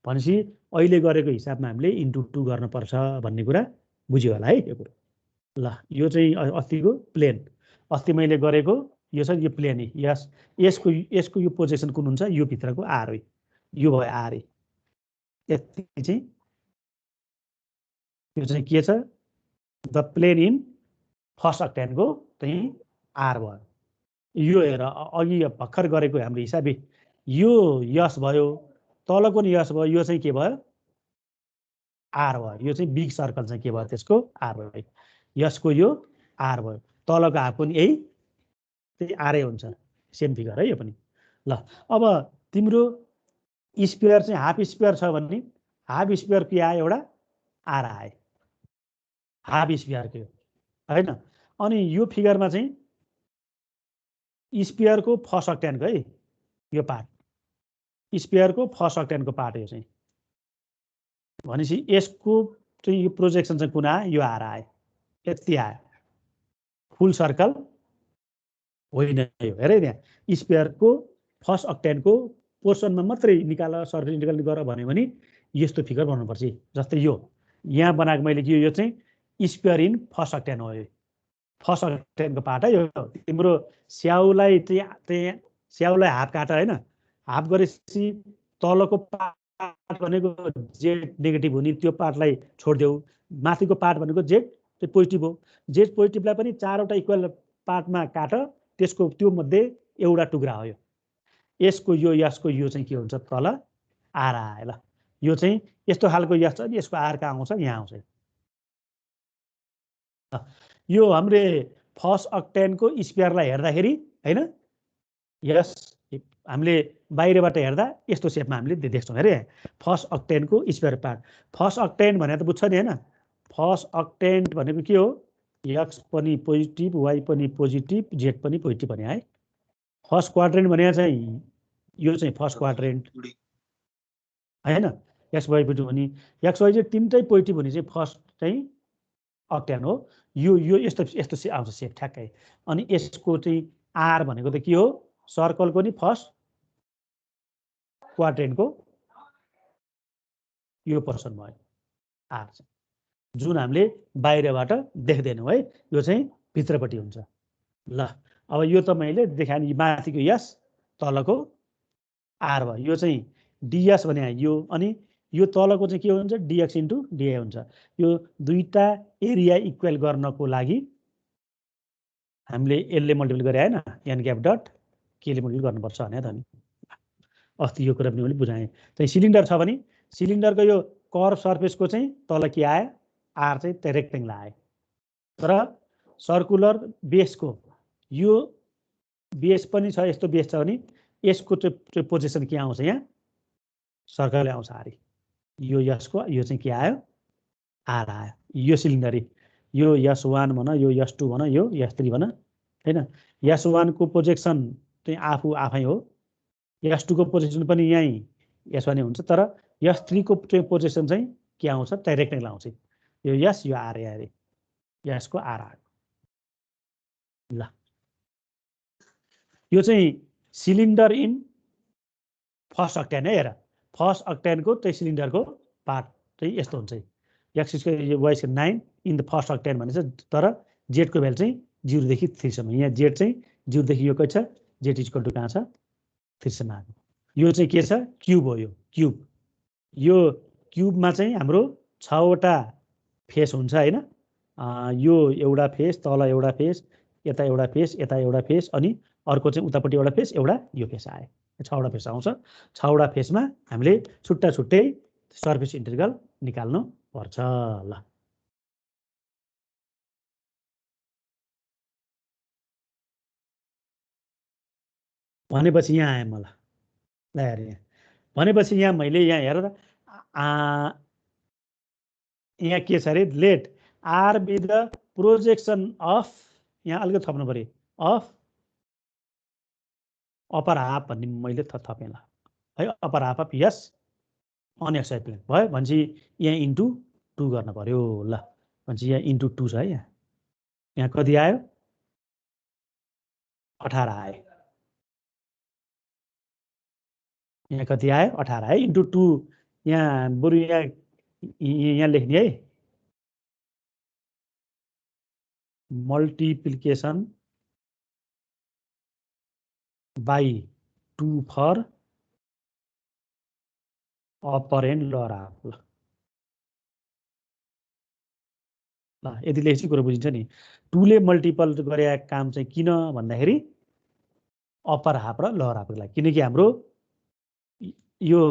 भनेपछि अहिले गरेको हिसाबमा हामीले इन्टु 2 गर्नुपर्छ भन्ने कुरा बुझ्यो होला है यो कुरा ल यो चाहिँ अस्तिको प्लेन अस्ति मैले गरेको यो छ यो प्लेन यसको यो प्रोजेक्सन कुन हुन्छ यो भित्रको आर हो यो भयो आर यति चाहिँ यो चाहिँ के छ द प्लेन इन फर्स्ट अक्टेनको चाहिँ आर भयो यो हेर अघि भर्खर गरेको हाम्रो हिसाबले यो यस भयो तलको नि यस भयो यो चाहिँ के भयो आर भयो यो चाहिँ बिग सर्कल चाहिँ के भयो त्यसको आर भयो यसको यो आर भयो तलको हाफको नि यही त्यही आरै हुन्छ सेम फिगर है यो पनि ल अब तिम्रो स्फियर चाहिँ हाफ स्फियर छ भने हाफ स्फियर के आयो एउटा आर आयो हाफ स्फियरको हैन अनि यो फिगरमा चाहिँ स्फियरको फर्स्ट अक्टेनको है यो पार्ट स्फियरको फर्स्ट अक्टेनको पार्ट यो चाहिँ भनेपछि यसको चाहिँ यो प्रोजेक्सन चाहिँ कुन आयो यो आर आयो यति आयो फुल सर्कल होइन यो हेरे त्यहाँ स्फियरको फर्स्ट अक्टेनको पोर्सनमा मात्रै निकाल सर्कल इन्टिग्रल गर भन्यो भने यस्तो फिगर बनाउनुपर्छ जस्तै यो यहाँ बनाएको मैले के यो चाहिँ स्फियर इन फर्स्ट अक्टेन हो यो फर्स्ट अक्टेनको पार्ट है यो तिम्रो स्याउलाई चाहिँ स्याउलाई हाफ काट होइन हाफ गरेपछि तलको पार्ट भनेको जेड नेगेटिभ हुने त्यो पार्टलाई छोडिदेऊ माथिको पार्ट भनेको जेड चाहिँ पोजिटिभ हो जेड पोजिटिभलाई पनि चारवटा इक्वल पार्टमा काट त्यसको त्यो मध्ये एउटा टुक्रा हो यसको यसको यो चाहिँ के हुन्छ तल आर आयो ल यो चाहिँ यस्तो खालको यस छ यसको आर कहाँ आउँछ यहाँ आउँछ यो हाम्रो फर्स्ट अक्टेनको स्फियरलाई हेर्दाखेरि हैन यस हामीले बाहिरबाट हेर्दा यस्तो सेपमा हामीले देख्छौँ अरे फर्स्ट अक्टेनको स्फियर पार्ट फर्स्ट अक्टेन भने त बुझ्छ नि हैन फर्स्ट अक्टेन भनेको के हो एक्स पनि पोजिटिभ वाइ पनि पोजिटिभ जेड पनि पोजिटिभ भने है फर्स्ट क्वाड्रेन्ट भने चाहिँ यो चाहिँ फर्स्ट क्वाड्रेन्ट हैन एक्स वाइ पोजिटिभ भने एक्स वाइ जेड तिनटै पोजिटिभ भने चाहिँ फर्स्ट चाहिँ अक्टेन हो यो यस्तो आउँछ सेप ठ्याक्कै अनि यसको चाहिँ आर भनेको त के हो सर्कलको नि फर्स्ट क्वाड्रेन्टको यो पोर्सन भयो आर चाहिँ, जुन हामीले बाहिरबाट देख्दैनौँ है, यो चाहिँ भित्रपट्टि हुन्छ। ल अब यो त मैले देखाएँ, माथिको यस तलको आर भयो, यो चाहिँ डिएस भने यो, अनि यो तलको चाहिँ के हुन्छ डिएक्स इन्टु डिए हुन्छ। यो दुईटा एरिया इक्वल गर्नको लागि हामीले यसले मल्टिपल गरे होइन, एन ग्याप डट केले मल्टिपल गर्नुपर्छ भने त नि, अस्ति यो कुरा पनि मैले बुझाएँ। चाहिँ सिलिन्डर छ भने सिलिन्डरको यो कर्भ सर्फेसको चाहिँ तल के आयो आर चाहिँ रेक्टेङ्गल आयो, तर सर्कुलर बेसको यो बेस पनि छ, यस्तो बेस छ भने यसको चाहिँ पोजिसन के आउँछ, यहाँ सर्कल आउँछ आर, यो यसको यो चाहिँ के आयो आर आयो। यो सिलिन्डर यो S1 भन, यो S2 भन, यो S3 भन हैन, S1 को प्रोजेक्सन चाहिँ आफै हो, S2 को पोजिसन पनि यही S1 हुन्छ, तर S3 को चाहिँ पोजिसन चाहिँ के आउँछ त रेक्टेङ्गल आउँछ। यो यस यो आर आयो, यसको आर आयो। ल यो चाहिँ सिलिन्डर इन फर्स्ट अक्टेन है, हेर फर्स्ट अक्टेनको चाहिँ सिलिन्डरको पार्ट चाहिँ यस्तो हुन्छ, x y 9 in the first octant भनेछ, तर जेडको भ्यालु चाहिँ 0 देखि 3 सम्म। यहाँ जेड चाहिँ 0 देखि यो कति छ, जेड इक्वल टु कहाँ छ 3 सम्म आएको। यो चाहिँ के छ क्युब हो, यो क्युब, यो क्युबमा चाहिँ हाम्रो 6वटा फेस हुन्छ हैन, यो एउटा फेस, तल एउटा फेस, यता एउटा फेस, यता एउटा फेस, अनि अर्को चाहिँ उतापट्टि एउटा फेस, एउटा यो फेस आयो, 6वटा फेस आउँछ। 6वटा फेसमा हामीले छुट्टा छुट्टै सर्फेस इन्टिग्रल निकाल्नु पर्छ। ल भनेपछि यहाँ आएँ मलाई, ल हेर यहाँ भनेपछि यहाँ मैले यहाँ हेर त यहाँ के छ अरे, let R be the projection of, यहाँ अलिकति थप्नु पर्यो, अफ अप्पर हाफ भन्ने मैले थपेँ ल है, upper half of S on x y plane भयो भनेपछि यहाँ इन्टु 2 गर्न पर्यो। ल भनेपछि यहाँ इन्टु 2 छ है, यहाँ कति आयो 18 आयो, यहाँ कति आयो 18 है, इन्टु 2, यहाँ बरु यहाँ लेख्ने है, multiplication by 2 for upper and lower half. ल यदि लेख्छु कुरो बुझिन्छ नि, 2 ले मल्टिपल गरे काम चाहिँ किन भन्दाखेरि अप्पर हाफ र लोअर हाफको लागि, किनकि हाम्रो यो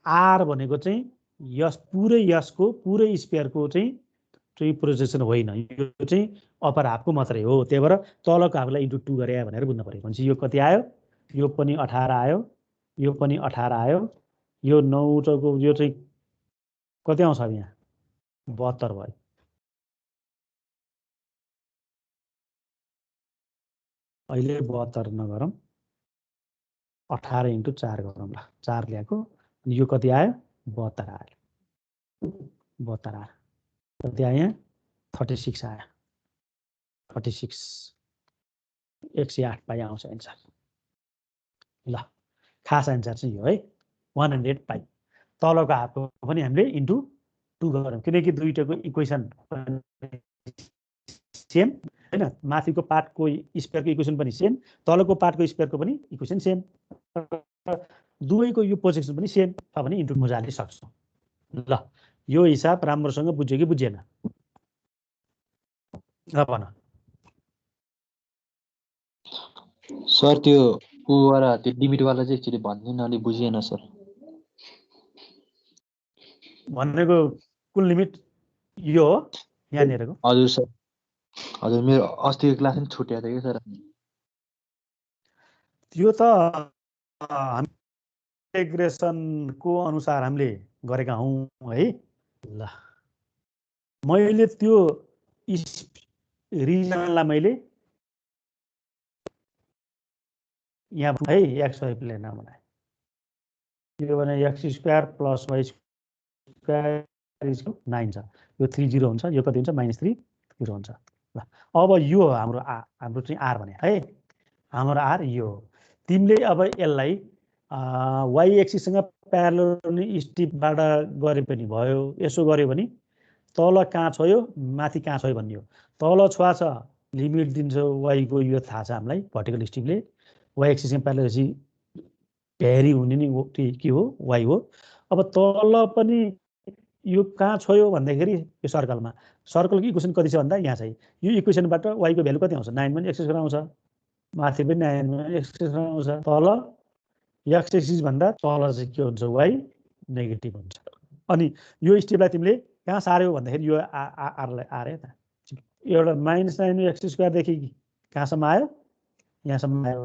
आर भनेको चाहिँ यस पुरै यसको पुरै स्पेयरको चाहिँ प्रोजेक्सन होइन, यो चाहिँ अप्पर हाफको मात्रै हो, त्यही भएर तलको हाफलाई इन्टु 2 गरे भनेर बुझ्नु पर्यो। भनेपछि यो कति आयो, यो पनि 18 आयो, यो पनि 18 आयो, यो 9 चौको यो चाहिँ कति आउँछ अब यहाँ 72 भयो। अहिले 72 नगरौँ, 18 इन्टु 4 गरौँ ल, 4 ल्याएको, यो कति आयो 72 आयो, 72 आयो, कति आयो यहाँ 36 आयो, 36 108 पाइ आउँछ एन्सर। ल खास एन्सर चाहिँ यो है 100 पाइ। तलको हाफको पनि हामीले इन्टु 2 गरौँ, किनकि दुईटाको इक्वेसन सेम हैन, माथिको पार्टको स्पेयरको इक्वेसन पनि सेम, तलको पार्टको स्पेयरको पनि इक्वेसन सेम, दुवैको यो पोजिसन पनि सेम छ भने इन्टु मजाले सक्छौँ। ल यो हिसाब राम्रोसँग बुझ्यो कि बुझेन, भन सर। त्यो ऊवाला त्यो लिमिटवाला चाहिँ एकचोटि भनिदिनु, अलि बुझिएन सर। भनेको कुन लिमिट यो हो यहाँनिरको? हजुर सर, हजुर मेरो अस्तिको क्लास पनि छुट्याएको थियो कि सर। त्यो त इन्टिग्रेसनको अनुसार हामीले गरेका हौँ है। ल मैले त्यो रिजनलाई मैले यहाँ है एक्स वाइ प्लेनमा बनाएँ, यो भने x² + y² 9 छ, यो 30 हुन्छ, यो कति हुन्छ -3 0 हुन्छ। ल अब यो हाम्रो चाहिँ आर भने है, हाम्रो आर यो हो। तिमीले अब यसलाई वाइ एक्सिससँग प्यारलल स्टिपबाट गरे पनि भयो। यसो गर्यो भने तल कहाँ छोयो माथि कहाँ छोयो भन्ने हो। तल छोआ छ लिमिट दिन्छ वाइको, यो थाहा छ हामीलाई भर्टिकल स्टिपले। वाइ एक्सिससँग प्यारलल भ्यारी हुने नि के हो, वाइ हो। अब तल पनि यो कहाँ छोयो भन्दाखेरि यो सर्कलमा, सर्कलको इक्वेसन कति छ भन्दा यहाँ चाहिँ यो इक्वेसनबाट वाइको भ्यालु कति आउँछ, 9 पनि एक्स स्क्वायर आउँछ, माथि पनि 9 पनि एक्स स्क्वायर आउँछ। तल एक्स एक्सिस भन्दा तल चाहिँ के हुन्छ, वाइ नेगेटिभ हुन्छ। अनि यो स्टेपलाई तिमीले कहाँ सार्यौ भन्दाखेरि यो आरलाई आरे त एउटा -9 एक्स स्क्वायरदेखि कहाँसम्म आयो, यहाँसम्म आयो।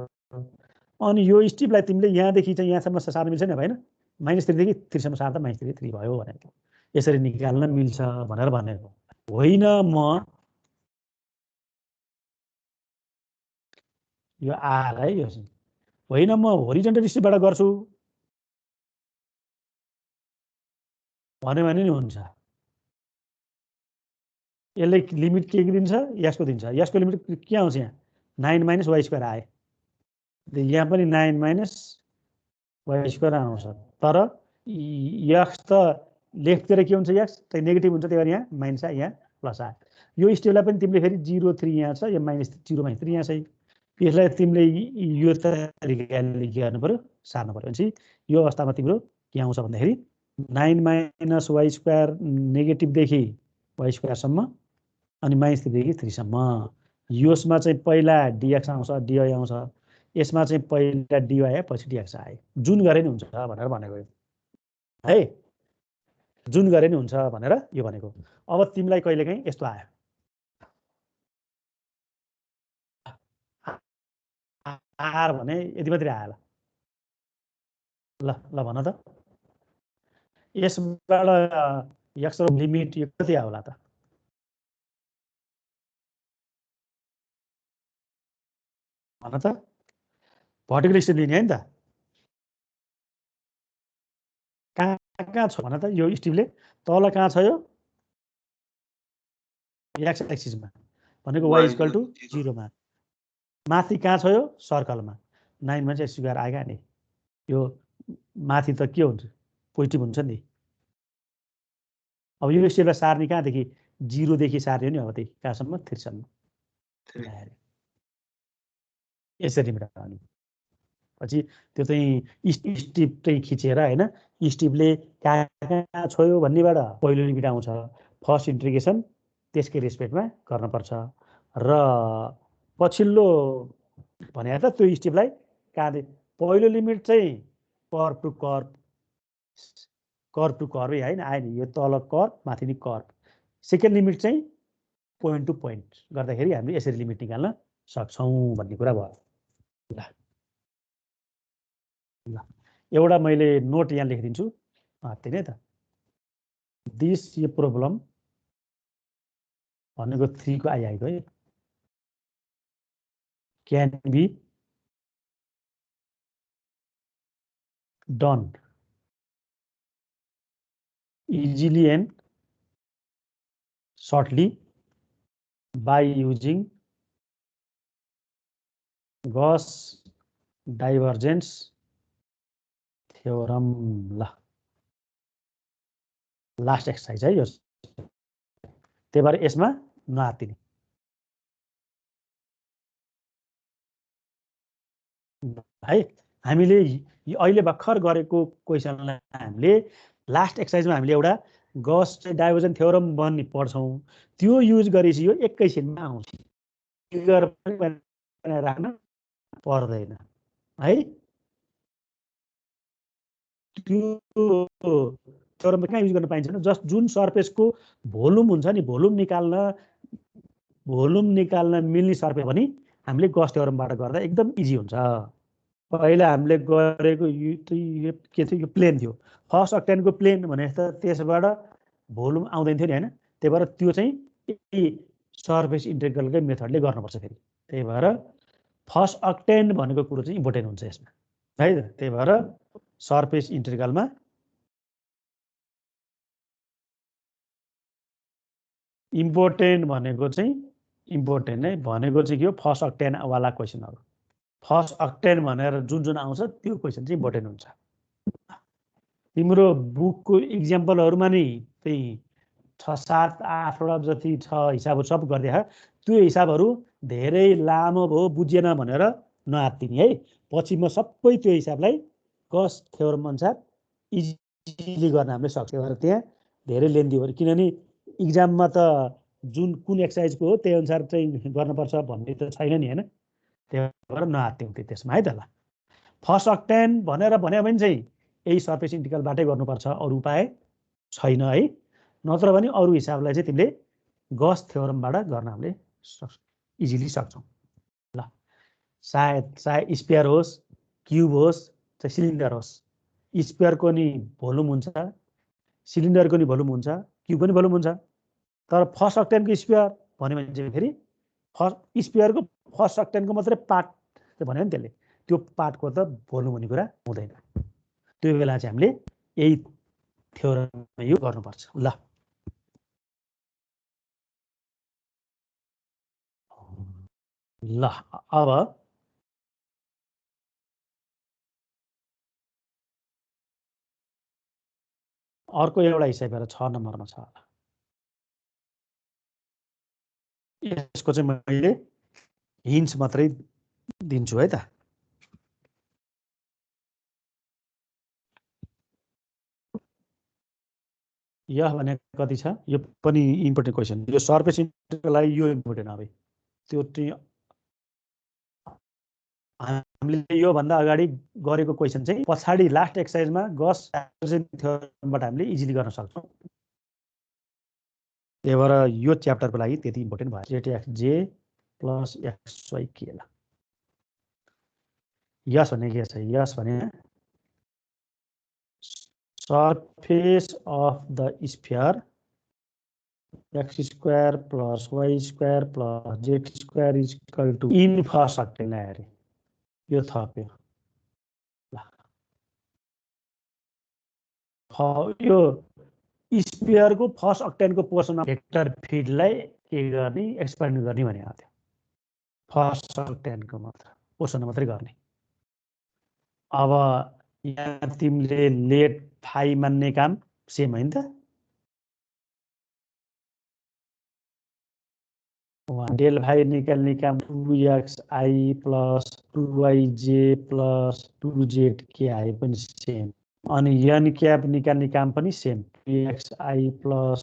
अनि यो स्टेपलाई तिमीले यहाँदेखि चाहिँ यहाँसम्म सार्न मिल्छ नि, होइन? -3 देखि 3 सम्म सार्दा -3 भयो भनेको, यसरी निकाल्न मिल्छ भनेर भनेको होइन। म यो आर है, यो होइन, म होरिजन्टल स्टेपबाट गर्छु भन्यो भने नि हुन्छ। यसले लिमिट के दिन्छ, यसको दिन्छ। यसको लिमिट के आउँछ, यहाँ 9 - वाइ स्क्वायर आयो। यहाँ पनि 9 - वाइ स्क्वायर आउँछ। तर एक्स त लेफ्टतिर के हुन्छ, एक्स त नेगेटिभ हुन्छ, त्यही भएर यहाँ माइनस आयो, यहाँ प्लस आयो। यो स्टेपलाई पनि तिमीले फेरि 0 3 यहाँ छ, यो -0 -3 यहाँ छ। यसलाई तिमीले यो तरिकाले के गर्नु पर्यो, सार्नु पर्यो। भनेपछि यो अवस्थामा तिम्रो के आउँछ भन्दाखेरि 9 - वाइ स्क्वायर नेगेटिभदेखि वाइ स्क्वायरसम्म, अनि -3 देखि 3 सम्म। यसमा चाहिँ पहिला डिएक्स आउँछ, डिवाई आउँछ। यसमा चाहिँ पहिला डिवाई आयो, पछि डिएक्स आयो। जुन गरे नि हुन्छ भनेर भनेको है, जुन गरे नि हुन्छ भनेर यो भनेको। अब तिमीलाई कहिलेकाहीँ यस्तो आयो, आर भने यति मात्रै आयो। ल ल भन त, यसबाट एक्स लिमिट यो कति आयो होला त? भन त, भर्टिकल स्टेप लिने है नि त। कहाँ छ भन त, यो स्टेपले तल कहाँ छ, यो एक्स एक्सिसमा भनेको वाइ इक्वल टु 0 मा। माथि कहाँ छ, यो सर्कलमा 9 मा चाहिँ एक्स स्क्वायर आएगा नि। यो माथि त के हुन्छ, पोजिटिभ हुन्छ नि। अब यो स्टेपलाई सार्ने कहाँदेखि, 0 देखि सार्ने नि। अब त्यही कहाँसम्म, 3 सम्म। यसरी मिलाउने पछि त्यो चाहिँ स्टिप चाहिँ खिचेर, होइन, स्टिपले कहाँ कहाँ छोयो भन्नेबाट पहिलो लिमिट आउँछ। फर्स्ट इन्टिग्रेसन त्यसकै रेस्पेक्टमा गर्नुपर्छ। र पछिल्लो भने त त्यो स्टिपलाई कहाँदेखि, पहिलो लिमिट चाहिँ curve to curve, curve to curve होइन, आयो नि, यो तल कर्भ माथि नि कर्भ। सेकेन्ड लिमिट चाहिँ पोइन्ट टु पोइन्ट गर्दाखेरि हामीले यसरी लिमिट निकाल्न सक्छौँ भन्ने कुरा भयो। ल ल, एउटा मैले नोट यहाँ लेखिदिन्छु, त्यही नै त। दिस यो प्रब्लम भनेको 3 को आइआएको है, can be done easily and shortly by using Gauss divergence theorem। ल, लास्ट एक्सर्साइज है यो, त्यही भएर यसमा नआत्तिने है। हामीले अहिले भर्खर गरेको क्वेसनलाई हामीले लास्ट एक्सर्साइजमा हामीले एउटा गस डाइभर्जन थ्योरम भन्ने पढ्छौँ, त्यो युज गरेपछि यो एकैछिनमा आउँछ, फिगर पनि राख्न पर्दैन है। त्यो थ्योरम कहाँ युज गर्न पाइन्छ भने, जस्ट जुन सर्फेसको भोल्युम हुन्छ नि, भोल्युम निकाल्न मिल्ने सर्फेस भने हामीले गस थ्योरमबाट गर्दा एकदम इजी हुन्छ। पहिला हामीले गरेको यो के थियो, यो प्लेन थियो, फर्स्ट अक्टेनको प्लेन भने त त्यसबाट भोल्युम आउँदैन थियो नि, होइन? त्यही भएर त्यो चाहिँ सर्फेस इन्टिग्रलकै मेथडले गर्नुपर्छ फेरि। त्यही भएर फर्स्ट अक्टेन भनेको कुरो चाहिँ इम्पोर्टेन्ट हुन्छ यसमा है त। त्यही भएर सर्फेस इन्टिग्रलमा इम्पोर्टेन्ट भनेको चाहिँ के हो, फर्स्ट अक्टेन वाला क्वेसनहरू। फर्स्ट अक्टेन भनेर जुन जुन आउँछ त्यो क्वेसन चाहिँ इम्पोर्टेन्ट हुन्छ। तिम्रो बुकको इक्जाम्पलहरूमा नि त्यही 6, 7, 8वटा जति छ हिसाबहरू सब गरिदिए त्यो हिसाबहरू धेरै लामो भयो बुझेन भनेर नआत्तिने है। पछि म सबै त्यो हिसाबलाई गस थ्योरम अनुसार इजिली गर्न हामीले सक्छ। भएर त्यहाँ धेरै लेन्दी हो, किनभने इक्जाममा त जुन कुन एक्सर्साइजको हो त्यही अनुसार चाहिँ गर्नुपर्छ भन्ने त छैन नि होइन। त्यही भएर नआत्तिउँ त्यसमा है त। ल फर्स्ट अक्टेन भनेर भन्यो भने चाहिँ यही सर्फेस इन्टिग्रलबाटै गर्नुपर्छ, अरू उपाय छैन है। नत्र भने अरू हिसाबलाई चाहिँ तिमीले गस थ्योरमबाट गर्न हामीले इजिली सक्छौँ। ल सायद स्पेयर होस्, क्युब होस्, चाहे सिलिन्डर होस्, स्पेयरको नि भोल्युम हुन्छ, सिलिन्डरको नि भोल्युम हुन्छ, क्युब पनि भोल्युम हुन्छ। तर फर्स्ट अक्टेनको स्पेयर भन्यो भने चाहिँ फेरि फर्स्ट स्पेयरको फर्स्ट अक्टेनको मात्रै पार्ट भन्यो नि त्यसले, त्यो पार्टको त भोल्युम हुने कुरा हुँदैन। त्यो बेला चाहिँ हामीले यही थ्योरम युज गर्नुपर्छ। ल अब अर्को एउटा हिसाब हेर 6 नम्बरमा छ। यसको चाहिँ मैले हिन्ट्स मात्रै दिन्छु है त। यह भने कति छ, यो पनि इम्पोर्टेन्ट क्वेसन। यो सर्फेस इन्टिग्रलको लागि यो इम्पोर्टेन्ट अब त्यो चाहिँ हामीले यो भन्दा अगाडि गरेको क्वेसन चाहिँ पछाडि लास्ट एक्सर्साइजमा गस थ्योरमबाट हामीले इजिली गर्न सक्छौँ। त्यही भएर यो च्याप्टरको लागि त्यति इम्पोर्टेन्ट भयो। जेट एक्स जे प्लस एक्स वाई के। ल यस भने के छ, यस भने surface of the sphere x square plus y square plus z square is equal to in first octane आयो यो थप्यो। यो स्पियरको फर्स्ट अक्टेनको पोर्सन भेक्टर फिल्डलाई के गर्ने, एक्सपेन्ड गर्ने भनेको थियो। फर्स्ट अक्टेनको मात्र पोर्सन मात्रै गर्ने। अब यहाँ तिमीले लेट फाइ मान्ने काम सेम होइन त। डेल फाइ निकाल्ने काम 2xi plus 2yj plus 2zk आए पनि सेम। अनि एन क्याप निकाल्ने काम पनि same, 2xi plus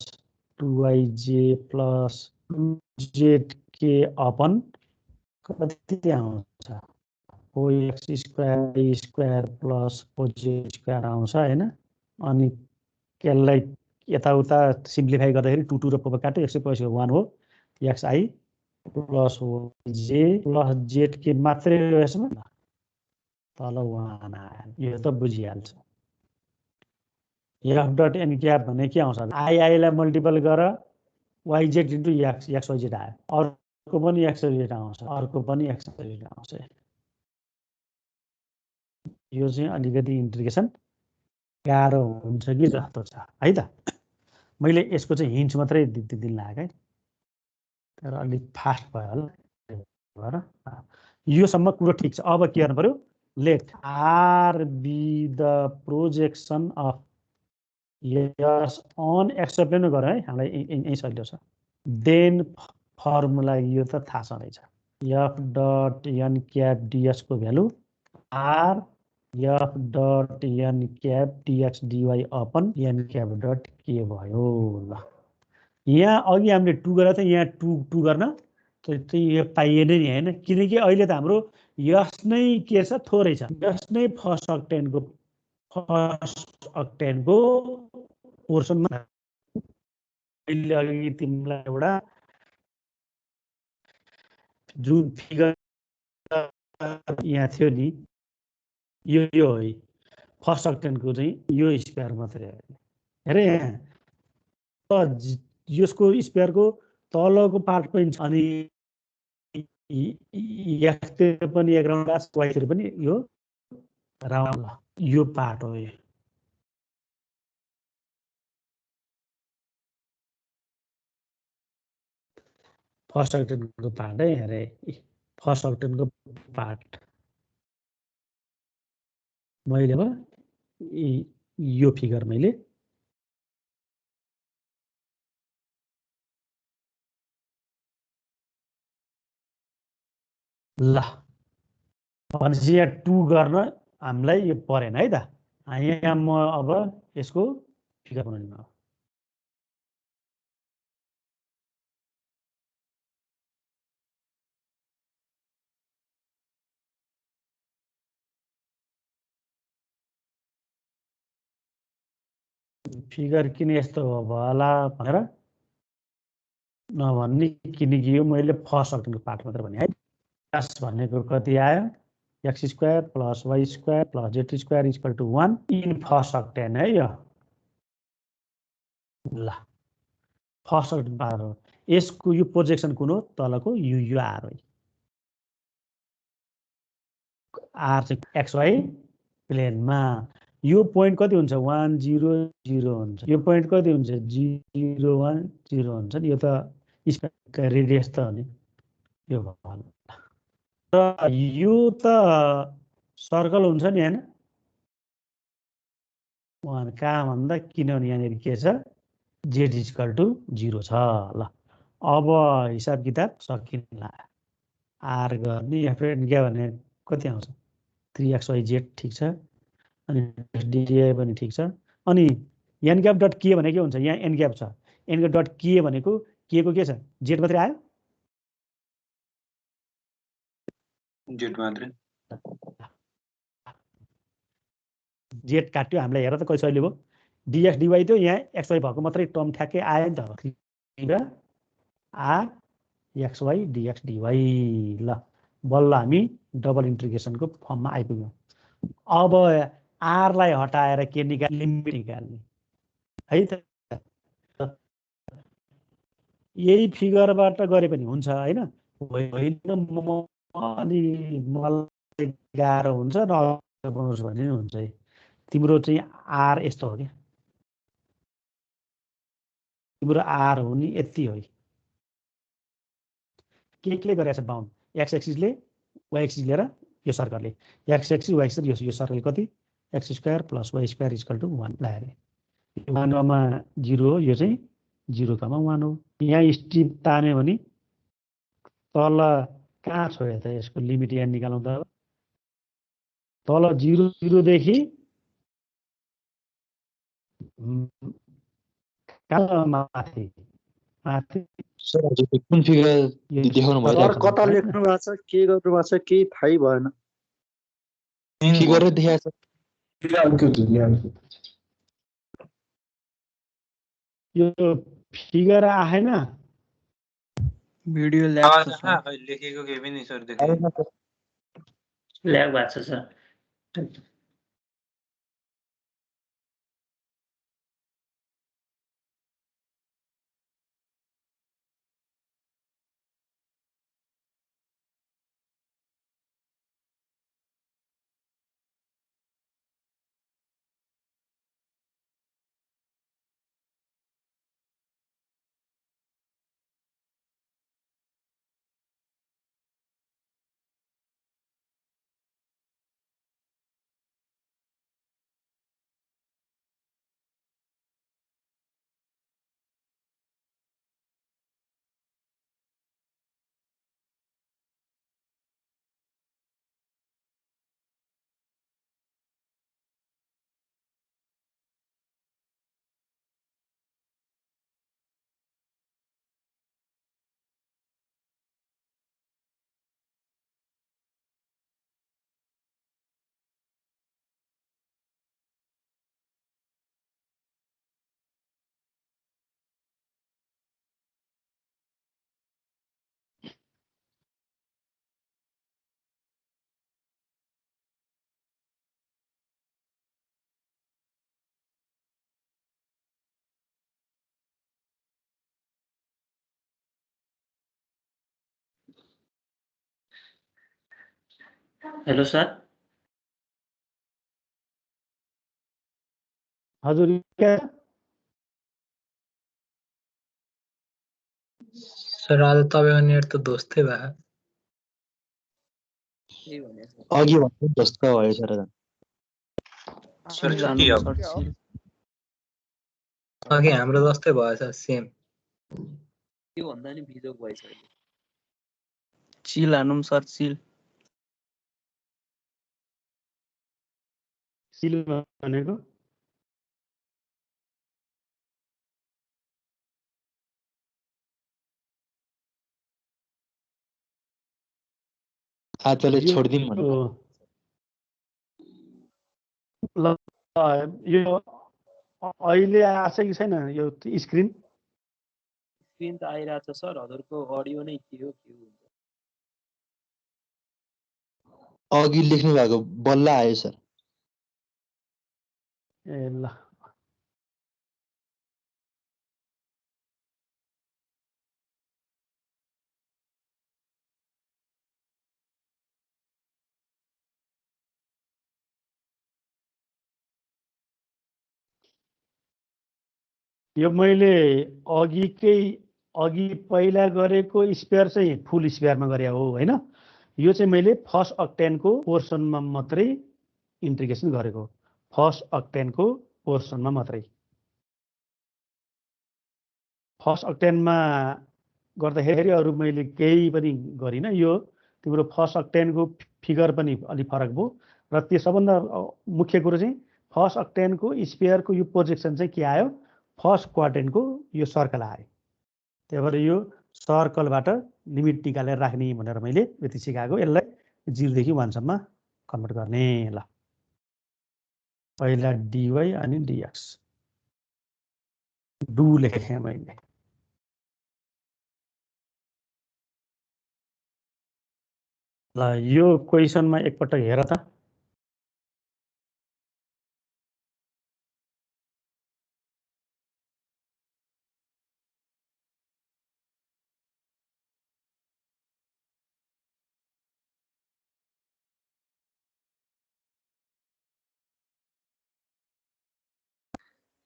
2yj plus 2zk upon कति आउँछ, 4x square square plus 4z square आउँछ होइन। अनि यसलाई यताउता सिम्प्लिफाई गर्दाखेरि 2 र 4 काट्यो, 1 हो। xi प्लस जे प्लस जेड के मात्रै हो यसमा, तल 1 आयो। यो त बुझिहाल्छ। एफ डट एन क्याप भने के आउँछ, आईलाई मल्टिपल गर YZ into x, x YZ आयो। अर्को पनि एक्स वाइजेड आउँछ, अर्को पनि एक्स वाइजेड आउँछ। यो चाहिँ अलिकति इन्टिग्रेसन गाह्रो हुन्छ कि जस्तो छ है त। मैले यसको चाहिँ हिन्ट्स मात्रै दिन लाग्यो है, तर अलिक फास्ट भयो होला। योसम्म कुरो ठिक छ। अब के गर्नु पर्यो, let R be the projection of S on x plane गर है, हामीलाई यही सजिलो छ। देन फर्मुला यो त थाहा छँदैछ, एफ डट एन क्याप डिएक्सको value R F dot n cap dx dy upon n cap dot k भयो। ल यहाँ अघि हामीले 2 गरेर त यहाँ 2 गर्न त यो पाइएन नि होइन, किनकि अहिले त हाम्रो यस नै के छ, थोरै छ। यस नै फर्स्ट अक्टेनको पोर्सनमा अहिले अघि तिमीलाई एउटा जुन फिगर यहाँ थियो नि, यो है फर्स्ट अक्टेनको चाहिँ यो स्क्वायर मात्रै हो। हेरे यहाँ यसको स्क्वायरको तलको पार्ट पनि छ, अनि एक्सतिर पनि एक राउन्ड आस, वाइतिर पनि यो राउन्ड, यो पार्ट हो। यो फर्स्ट अक्टेनको पार्ट है। हेरे फर्स्ट अक्टेनको पार्ट मैले अब यो फिगर मैले ल भनेपछि यहाँ 2 गर्न हामीलाई यो परेन है त। यहाँ म अब यसको फिगर बनाउनु हो। फिगर किन यस्तो होला भनेर नभन्ने, किनकि यो मैले फर्स्ट अक्टेनको पार्ट मात्र भने है। प्लस भनेको कति आयो, x square plus y square plus z square equal to 1 in first octant है यो। ल फर्स्ट अक्टेन पावर हो। यसको यो प्रोजेक्सन कुन हो, तलको यो आर हो। आर चाहिँ एक्स वाई प्लेनमा यो पोइन्ट कति हुन्छ, 1 0 0 हुन्छ। यो पोइन्ट कति हुन्छ, 0 1 0 हुन्छ नि। यो त रेडियस त हो नि यो भयो। र यो त सर्कल हुन्छ नि हैन, कहाँ भन्दा, किनभने यहाँनिर के छ, जेड इक्वल टु 0 छ। ल अब हिसाब किताब सकिन्छ। आर गर्ने एफएन के भने कति आउँछ, 3xyz ठिक छ। अनि डिए पनि ठिक छ। अनि एन ग्याप डट के भने के हुन्छ, यहाँ एन ग्याप छ। एन ग्याप डट के भनेको के को के छ, जेड मात्रै आयो, जेड मात्रै, जेड काट्यो हामीलाई। हेर त कसैले भयो, डिएक्स डिवाई थियो, यहाँ एक्सवाई भएको मात्रै टर्म ठ्याक्कै आयो नि त। R xy dx dy. ल बल्ल हामी डबल इन्टिग्रेसनको फर्ममा आइपुग्यौँ। अब आरलाई हटाएर के निकाल्ने, लिमिट निकाल्ने है त। यही फिगरबाट गरे पनि हुन्छ होइन, होइन अलि मलाई गाह्रो हुन्छ र बनाउँछु भने हुन्छ है। तिम्रो चाहिँ आर यस्तो हो क्या, तिम्रो आर हो नि यति हो। के गरेको छ बाउन्ड, एक्स एक्सिसले वाइ एक्सिस लिएर यो सर्कलले, एक्स एक्सिस वाइ एक्सिस यो सर्कल कति, x square plus y square equal to 1 लगाएर 1 0 हो, यो चाहिँ 0 1 हो। यहाँ स्ट्रिप तान्यो भने तल कहाँ छोयो त, यसको लिमिट यहाँ निकालौँ त। तल 0 0 देखि माथि माथि सर हजुर कुन फिगर देखाउनु भयो, सर कता लेख्नु भएको छ, के गर्नु भएको छ, केही थाहै भएन। फिगर देखाएको छ। यो फिगर आएन, भिडियो ल्याग छ सर, लेखेको केही पनि सर देखाइ ल्याग भएको छ सर। हेलो सर, हजुर सर आज तपाईँको नेट त ध्वस्तै भयो। अघि भन्नु जस्तो भयो सर। सर चिल छुट्टी हानौँ अब सर चिल अघि हाम्रो जस्तै भएछ सेम। त्योभन्दा नि बिजोग भइसक्यो। चिल हानौँ सर चिल चिल भनेको आजले यो छोडिदिउँ भने ल यो अहिले आछ कि छैन यो स्क्रिन? स्क्रिन त आइरहेछ सर, हजुरको अडियो नै के हो के हुन्छ। अघि लेख्नु भएको बल्ल आयो सर। ए ल यो मैले अघि पहिला गरेको स्पेयर चाहिँ फुल स्पेयरमा गरे हो होइन। यो चाहिँ मैले फर्स्ट अक्टेनको पोर्सनमा मात्रै इन्टिग्रेसन गरेको, फर्स्ट अक्टेनको पोर्सनमा मात्रै। फर्स्ट अक्टेनमा गर्दाखेरि अरू मैले केही पनि गरिनँ। यो तिम्रो फर्स्ट अक्टेनको फिगर पनि अलिक फरक भयो र त्यो सबभन्दा मुख्य कुरो चाहिँ फर्स्ट अक्टेनको स्पेयरको यो प्रोजेक्सन चाहिँ के आयो, फर्स्ट क्वाड्रेन्टको यो सर्कल आयो। त्यही भएर यो सर्कलबाट लिमिट निकालेर राख्ने भनेर मैले यति सिकाएको। यसलाई 0 देखि 1 सम्म कन्भर्ट गर्ने। ल पहिला dy अनि dx डु लेखेँ मैले। ल यो क्वेसनमा एकपटक हेर त।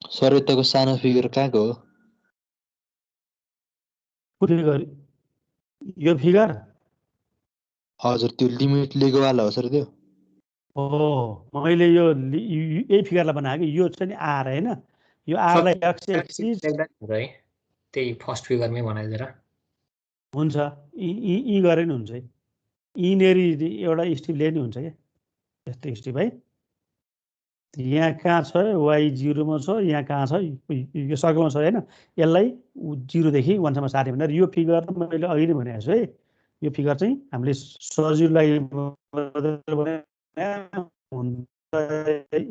सर यताको सानो फिगर कहाँको हो? फिगर यो फिगर हजुर त्यो लिमिट लिएको वाला हो सर त्यो। हो, मैले यो यही फिगरलाई बनाएको। यो चाहिँ आर होइन, यो आरलाई एक्स एक्सिस है त्यही फर्स्ट फिगरमै बनाइदिएर हुन्छ। यी गरे नि हुन्छ। यिनेरि एउटा स्ट्रिपले नि हुन्छ क्या, यस्तो स्ट्रिप है। यहाँ कहाँ छ वाइ 0 मा छ, यहाँ कहाँ छ यो सर्कलमा छ होइन। यसलाई 0 देखि 1 सम्म सार्ने भनेर यो फिगर त मैले अघि नै भनेको छु है। यो फिगर चाहिँ हामीले सजिलोलाई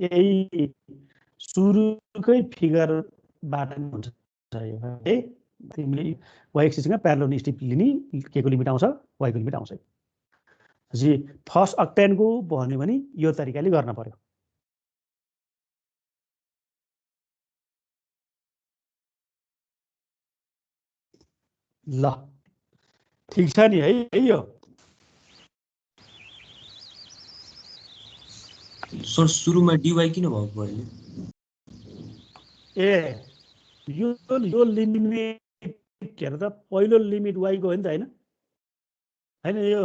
यही सुरुकै फिगरबाट हुन्छ है। तिमीले वाइ एक्सिससँग प्यारलल स्ट्रिप लिने, के को लिमिट आउँछ, वाइको लिमिट आउँछ। फर्स्ट अक्टेनको भन्यो भने यो तरिकाले गर्न पर्यो। ल ठीक छ नि है यो। सर सुरुमा dy किन भएको पहिले? ए यो लिमिट हेर त, पहिलो लिमिट वाइको हो नि त होइन। होइन यो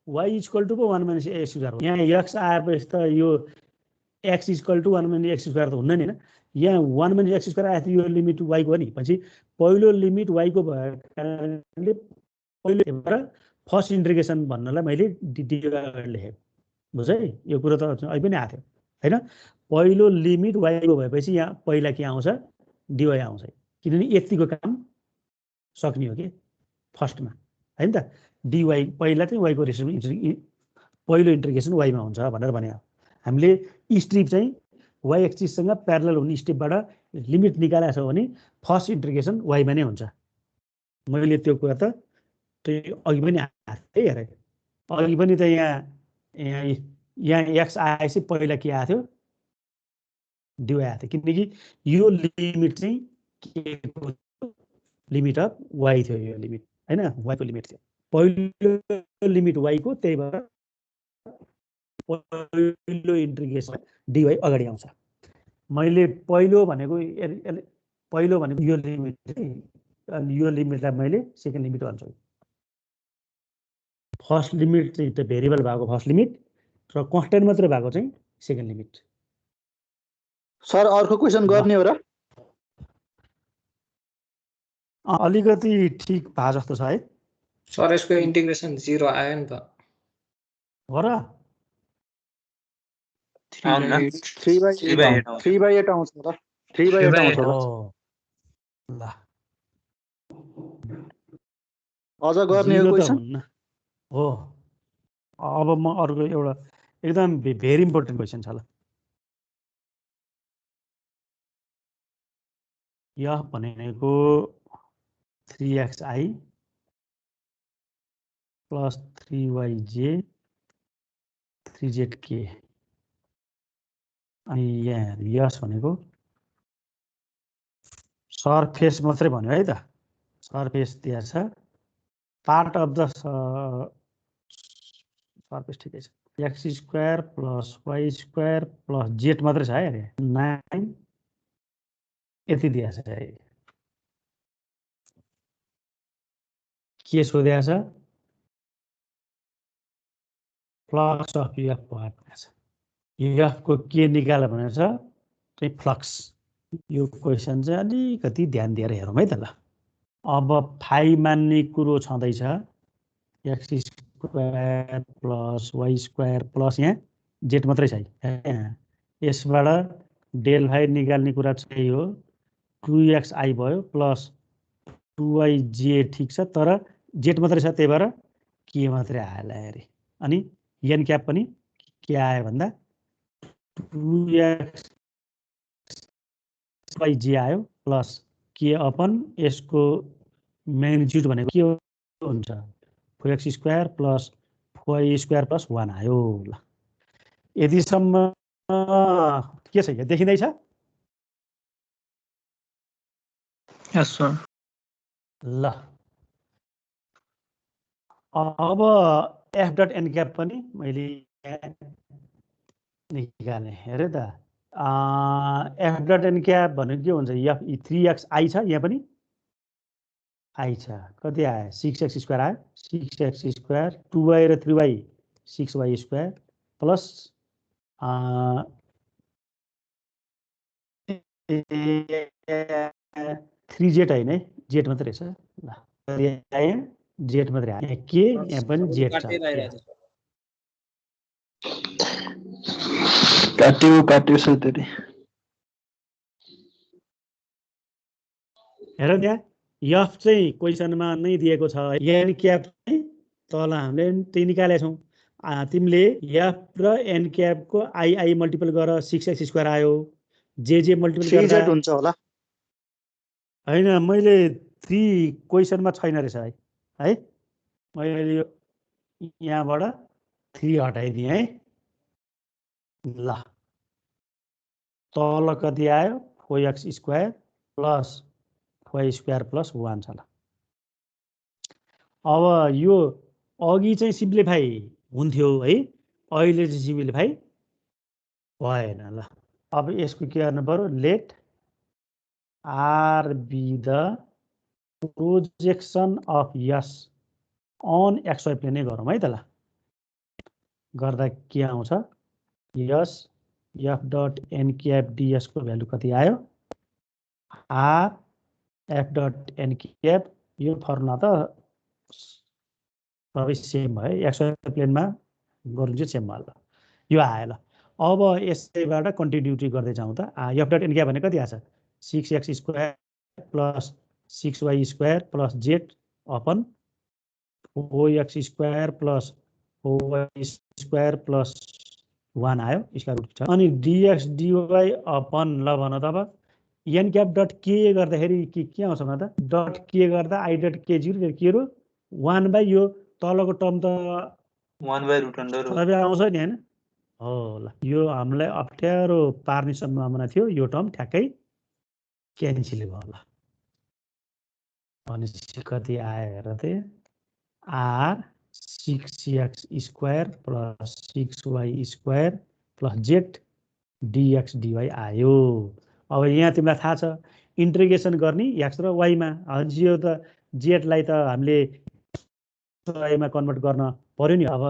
y equal to 1 minus x square हो। यहाँ एक्स आएपछि त यो x equal to 1 minus x square त हुन्न नि होइन। यहाँ 1 माइनस एक्स स्क्वायर आएछ, यो लिमिट वाइको हो नि। पछि पहिलो लिमिट वाइको भएको कारणले पहिलो फर्स्ट इन्टिग्रेसन भन्नलाई मैले dy लेखेको। बुझ है, यो कुरो त अहिले पनि आएको थियो होइन। पहिलो लिमिट वाइको भएपछि यहाँ पहिला के आउँछ, dy आउँछ। किनभने यतिको काम सक्ने हो कि फर्स्टमा होइन त। dy पहिला चाहिँ वाइको पहिलो इन्टिग्रेसन वाइमा हुन्छ भनेर भने। हामीले स्ट्रिप चाहिँ वाइ एक्सिससँग प्यारलल हुने स्ट्रिपबाट लिमिट निकालेको छ भने फर्स्ट इन्टिग्रेसन वाइमा नै हुन्छ। मैले त्यो कुरा त त्यो अघि पनि आएको थियो हेर। अघि पनि त यहाँ एक्स आएपछि पहिला के आएको थियो, dy आएको थियो। किनकि यो लिमिट चाहिँ के को लिमिट अफ वाइ थियो, यो लिमिट होइन, वाइको लिमिट थियो पहिलो लिमिट वाइको। त्यही भएर पहिलो इन्टिग्रेसन dy अगाडि आउँछ। मैले पहिलो भनेको यो लिमिट चाहिँ, अनि यो लिमिटलाई मैले सेकेन्ड लिमिट भन्छु। फर्स्ट लिमिट चाहिँ त भेरिएबल भएको फर्स्ट लिमिट र कन्स्टेन्ट मात्रै भएको चाहिँ सेकेन्ड लिमिट। सर अर्को क्वेसन गर्ने हो र अलिकति ठिक भए जस्तो छ है सर यसको इन्टिग्रेसन 0 आयो नि त हो र 3/8 आउँछ र 3/8 आउँछ र हो ल अझ गर्ने हो 0 त क्वेसन हुन्न हो अब म अर्को एउटा एकदम भेरी इम्पोर्टेन्ट क्वेसन छ ल यह भनेको 3xi प्लस 3yj 3zk अनि यहाँ यस भनेको सरफेस मात्रै भन्यो है त सरफेस दिएको छ पार्ट अफ द सरफेस ठिकै छ x square plus y square plus z मात्रै छ है 9 यति दिएको छ है के सोधेको छ फ्लक्स अफ युएफ भनेको छ युएफको के निकाल भनेको छ चाहिँ फ्लक्स यो क्वेसन चाहिँ अलिकति ध्यान दिएर हेरौँ है त ल अब फाइ मान्ने कुरो छँदैछ x square plus y square plus यहाँ जेड मात्रै छ यसबाट डेल फाइ निकाल्ने कुरा चाहिँ हो 2xi भयो प्लस 2yj ठिक छ तर जेड मात्रै छ त्यही भएर के मात्रै आयो अरे अनि एन क्याप पनि के आयो भन्दा 2xyj आयो प्लस के अपन यसको म्याग्निट्युड भनेको के हुन्छ 4x square plus 4y square plus 1 आयो ल यतिसम्म के छ यहाँ देखिँदैछ यस सर ल अब एफ डट एन क्याप पनि मैले निकाल्ने हेरेँ त एफ डट एन क्याप भनेको के हुन्छ एफ 3xi छ यहाँ पनि आई छ कति आयो 6x स्क्वायर आयो 6x स्क्वायर 2y र 3y 6y square plus 3z होइन है जेड मात्रै रहेछ ल जेड मात्रै आयो के यहाँ पनि जेड छ काट्यो सर हेर त्यहाँ यफ चाहिँ क्वेसनमा नै दिएको छ एन क्याप चाहिँ तल हामीले त्यही निकालेका छौँ तिमीले एफ र एन क्यापको आई मल्टिपल गरेर 6x स्क्वायर आयो जे मल्टिपल गर्दा हुन्छ होला होइन मैले 3 क्वेसनमा छैन रहेछ है मैले यहाँबाट 3 हटाइदिएँ है ल तल कति आयो 4x square plus 4y square plus 1 छ ल अब यो अघि चाहिँ सिम्प्लिफाई हुन्थ्यो है अहिले चाहिँ सिम्प्लिफाई भएन ल अब यसको के गर्नु पर्यो let R be the projection of S on xy प्लेनै गरौँ है त ल गर्दा के आउँछ S F dot n cap डिएसको भ्यालु कति आयो R F dot n cap यो फर्मुला त सबै सेम भयो एक्सवाई प्लेनमा गर्नु चाहिँ सेम भयो ल यो आयो ल अब यसैबाट कन्टिन्युटी गर्दै जाउँ त एफ डट एन क्याप भने कति आछ 6x square plus 6y square plus Z upon 4x square plus 4y square plus 1 आयो स्क्वायर रुट छ अनि dx dy अपन ल भन त अब एन क्याप डट के गर्दाखेरि के आउँछ भन त डट के गर्दा आई डट के 0 के रो 1 बाई यो तलको टर्म त 1/√अंडर आउँछ नि हैन हो ल यो हामीलाई अप्ठ्यारो पार्ने सम्भावना थियो यो टर्म ठ्याक्कै क्यान्सल भयो ल भनेपछि कति आयो हेर त R 6x square plus 6y square plus z dx dy आयो अब यहाँ तिमीलाई थाहा छ इन्टिग्रेसन गर्ने एक्स र वाईमा यो त जेडलाई त हामीले वाईमा कन्भर्ट गर्न पर्यो नि अब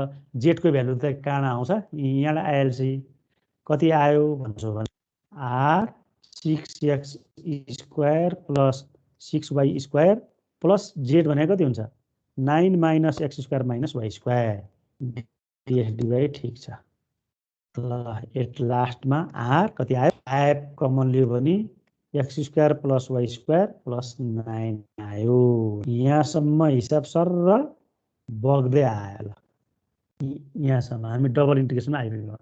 जेडको भ्यालु त कहाँ आउँछ यहाँबाट आइएलसी कति आयो भन्छौ भने R 6x square plus 6y² plus z भनेको कति हुन्छ 9 minus x square minus y square divide ठिक छ ल एट लास्टमा आर कति आयो 5 कमन लियो भने x square plus y square plus 9 आयो यहाँसम्म हिसाब सरर बग्दै आयो ल यहाँसम्म हामी डबल इन्टिग्रेसनमा आइपुग्यौँ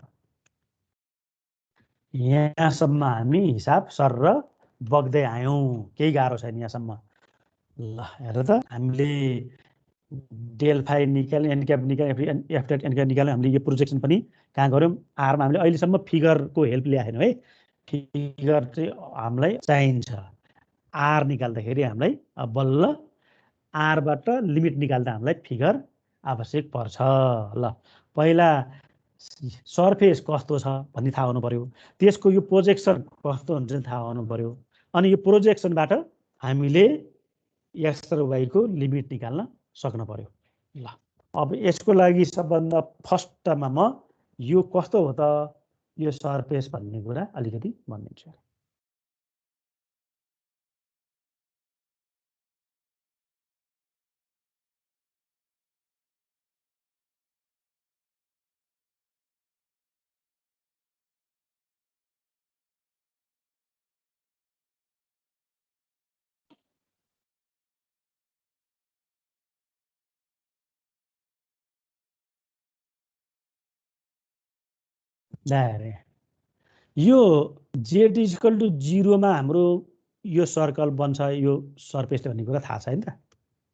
यहाँसम्म हामी हिसाब सरर बग्दै आयौँ केही गाह्रो छैन यहाँसम्म ल हेर त हामीले डेल फाइ निकाल्यो एन क्याप निकाल्यो एफ डट एन क्याप निकाल्यो हामीले यो प्रोजेक्सन पनि कहाँ गऱ्यौँ आरमा हामीले अहिलेसम्म फिगरको हेल्प ल्याएको छैनौँ है फिगर चाहिँ हामीलाई चाहिन्छ आर निकाल्दाखेरि हामीलाई बल्ल आरबाट लिमिट निकाल्दा हामीलाई फिगर आवश्यक पर्छ ल पहिला सर्फेस कस्तो छ भन्ने थाहा हुनु पर्यो त्यसको यो प्रोजेक्सन कस्तो हुन्छ थाहा हुनु पर्यो अनि यो प्रोजेक्सनबाट हामीले एक्स र वाईको लिमिट निकाल्न सक्नु पर्यो ल अब यसको लागि सबभन्दा फर्स्टमा म यो कस्तो हो त यो सर्फेस भन्ने कुरा अलिकति भनिदिन्छु यो जेड इक्वल टु 0 मा हाम्रो यो सर्कल बन्छ यो सर्फेस भन्ने कुरा थाहा छ हैन त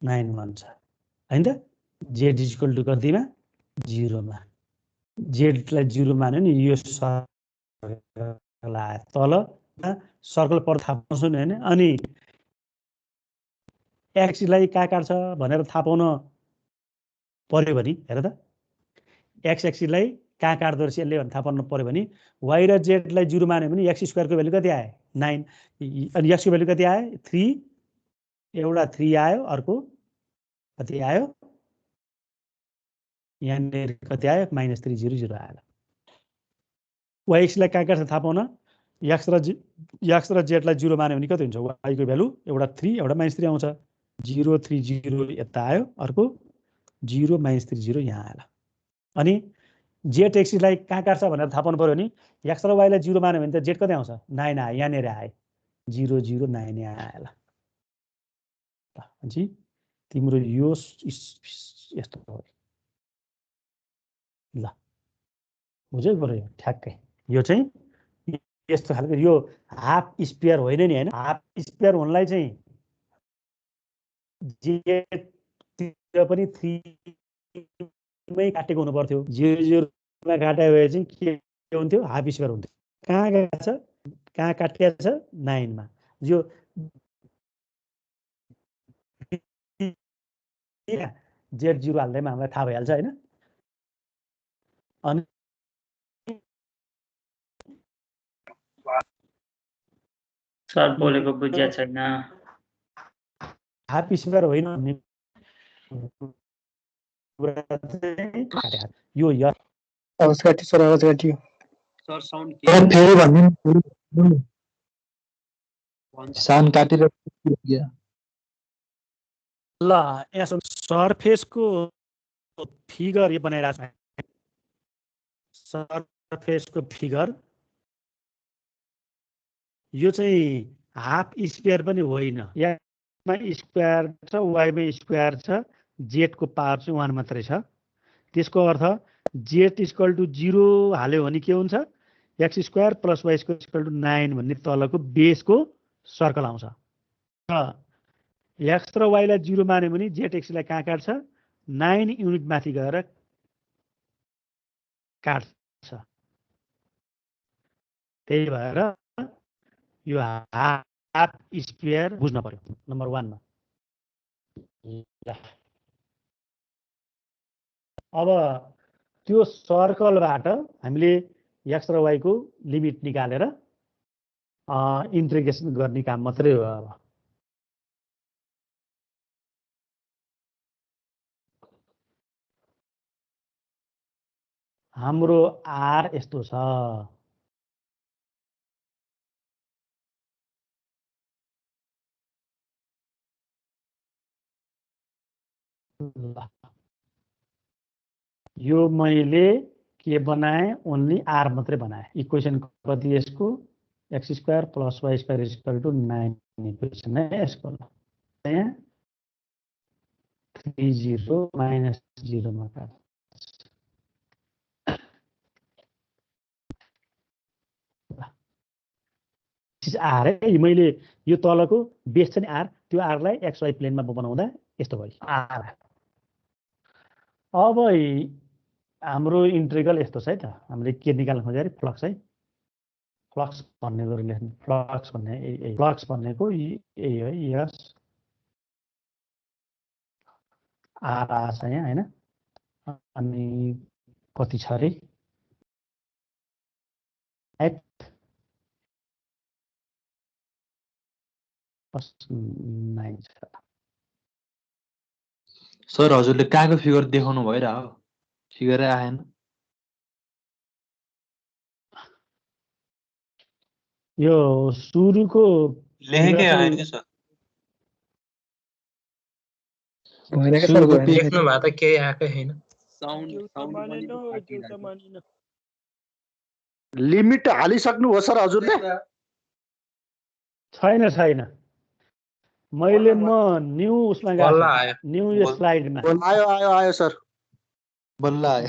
9 बन्छ हैन त जेड इक्वल टु कतिमा 0 मा जेडलाई 0 मान्यो नि यो सर्कल आयो तल सर्कल पर थाहा पाउँछ नि हैन अनि एक्स लाई कहाँ काट्छ भनेर थाहा पाउन पर्यो भने हेर त एक्स एक्सिसलाई कहाँ काट्दो रहेछ यसले थाहा पाउनु पर्यो भने वाई र जेडलाई 0 मान्यो भने एक्स स्क्वायरको भ्यालु कति आयो 9 अनि एक्सको भ्यालु कति आयो 3 एउटा 3 आयो अर्को कति आयो यहाँनिर कति आयो -300 आयो वाई एक्सलाई कहाँ काट्छ थाहा पाउन एक्स र जेडलाई 0 मान्यो भने कति हुन्छ वाईको भ्यालु एउटा 3 एउटा -3 आउँछ 0 3 0 यता आयो अर्को 0 -30 यहाँ आयो अनि जेड एक्सिसलाई कहाँ काट्छ भनेर थाहा पाउनु पर्यो भने एक्स र वाईलाई 0 मान्यो भने त जेड कति आउँछ 9 आयो यहाँनिर आयो 0 0 9 आयो ल तिम्रो यो यस्तो हो ल बुझ्यो पर्यो ठ्याक्कै यो चाहिँ यस्तो खालको यो हाफ स्पेयर होइन नि हैन हाफ स्पेयर हुनलाई चाहिँ जेड पनि 3 मै काटेको हुनु पर्थ्यो 0 0 मा काटे भए चाहिँ के हुन्थ्यो हाफ स्क्वायर हुन्थ्यो कहाँ काटिएको छ 9 मा यो जेड 0 हाल्दैमा हामीलाई थाहा भइहाल्छ हैन अनि सर बोलेको बुझ्या छैन हाफ स्क्वायर होइन भन्ने यो आवाज काटियो सर आवाज काटियो सर साउन्ड सर फेरि भन्नु साउन्ड काटेर ल यहाँ सर्फेसको फिगर यो बनाइरहेको छ सर्फेसको फिगर यो चाहिँ हाफ स्क्वायर पनि होइन यसमा स्क्वायर छ वाईमा स्क्वायर छ जेडको पावर चाहिँ 1 मात्रै छ त्यसको अर्थ जेड इक्वल टु 0 हाल्यो भने के हुन्छ x square plus y square equal to 9 भन्ने तलको बेसको सर्कल आउँछ र एक्स र वाईलाई 0 मान्यो भने जेड एक्सलाई कहाँ काट्छ 9 युनिट माथि गएर काट्छ त्यही भएर यो हाफ स्क्वायर बुझ्न पर्यो नम्बर 1 मा अब त्यो सर्कलबाट हामीले एक्स र वाईको लिमिट निकालेर इन्टिग्रेसन गर्ने काम मात्रै हो अब हाम्रो आर यस्तो छ ल यो मैले के बनाएँ ओन्ली आर मात्रै बनाएँ इक्वेसन कति यसको x square plus y square is equal to 9 equation है यसको यहाँ 3 0 माइनस 0 मा काट आर है मैले यो तलको बेस छ नि आर त्यो आरलाई एक्स वाइ प्लेनमा बनाउँदा यस्तो भयो आर अब हाम्रो इन्टिग्रल यस्तो छ है त हामीले के निकाल्न खोजेको फ्लक्स है फ्लक्स भन्नेको लेख्नु फ्लक्स भन्ने फ्लक्स भन्नेको यही हो यस आर आछ यहाँ हैन अनि कति छ रे एट 9 छ सर हजुरले कहाँको फिगर देखाउनु भइरा हो फिगरै आएन यो सुरुको लेखेकै आएन नि सर भइरहेको छ सुरुको भइरहेको लेख्नु भए त केही आएकै छैन त्यो त मानेन लिमिट हालिसक्नु हो सर हजुरले छैन छैन मैले म न्यू उसमा बल्ल गएको आयो न्यू यो स्लाइडमा आयो आयो आयो सर बल्ल आयो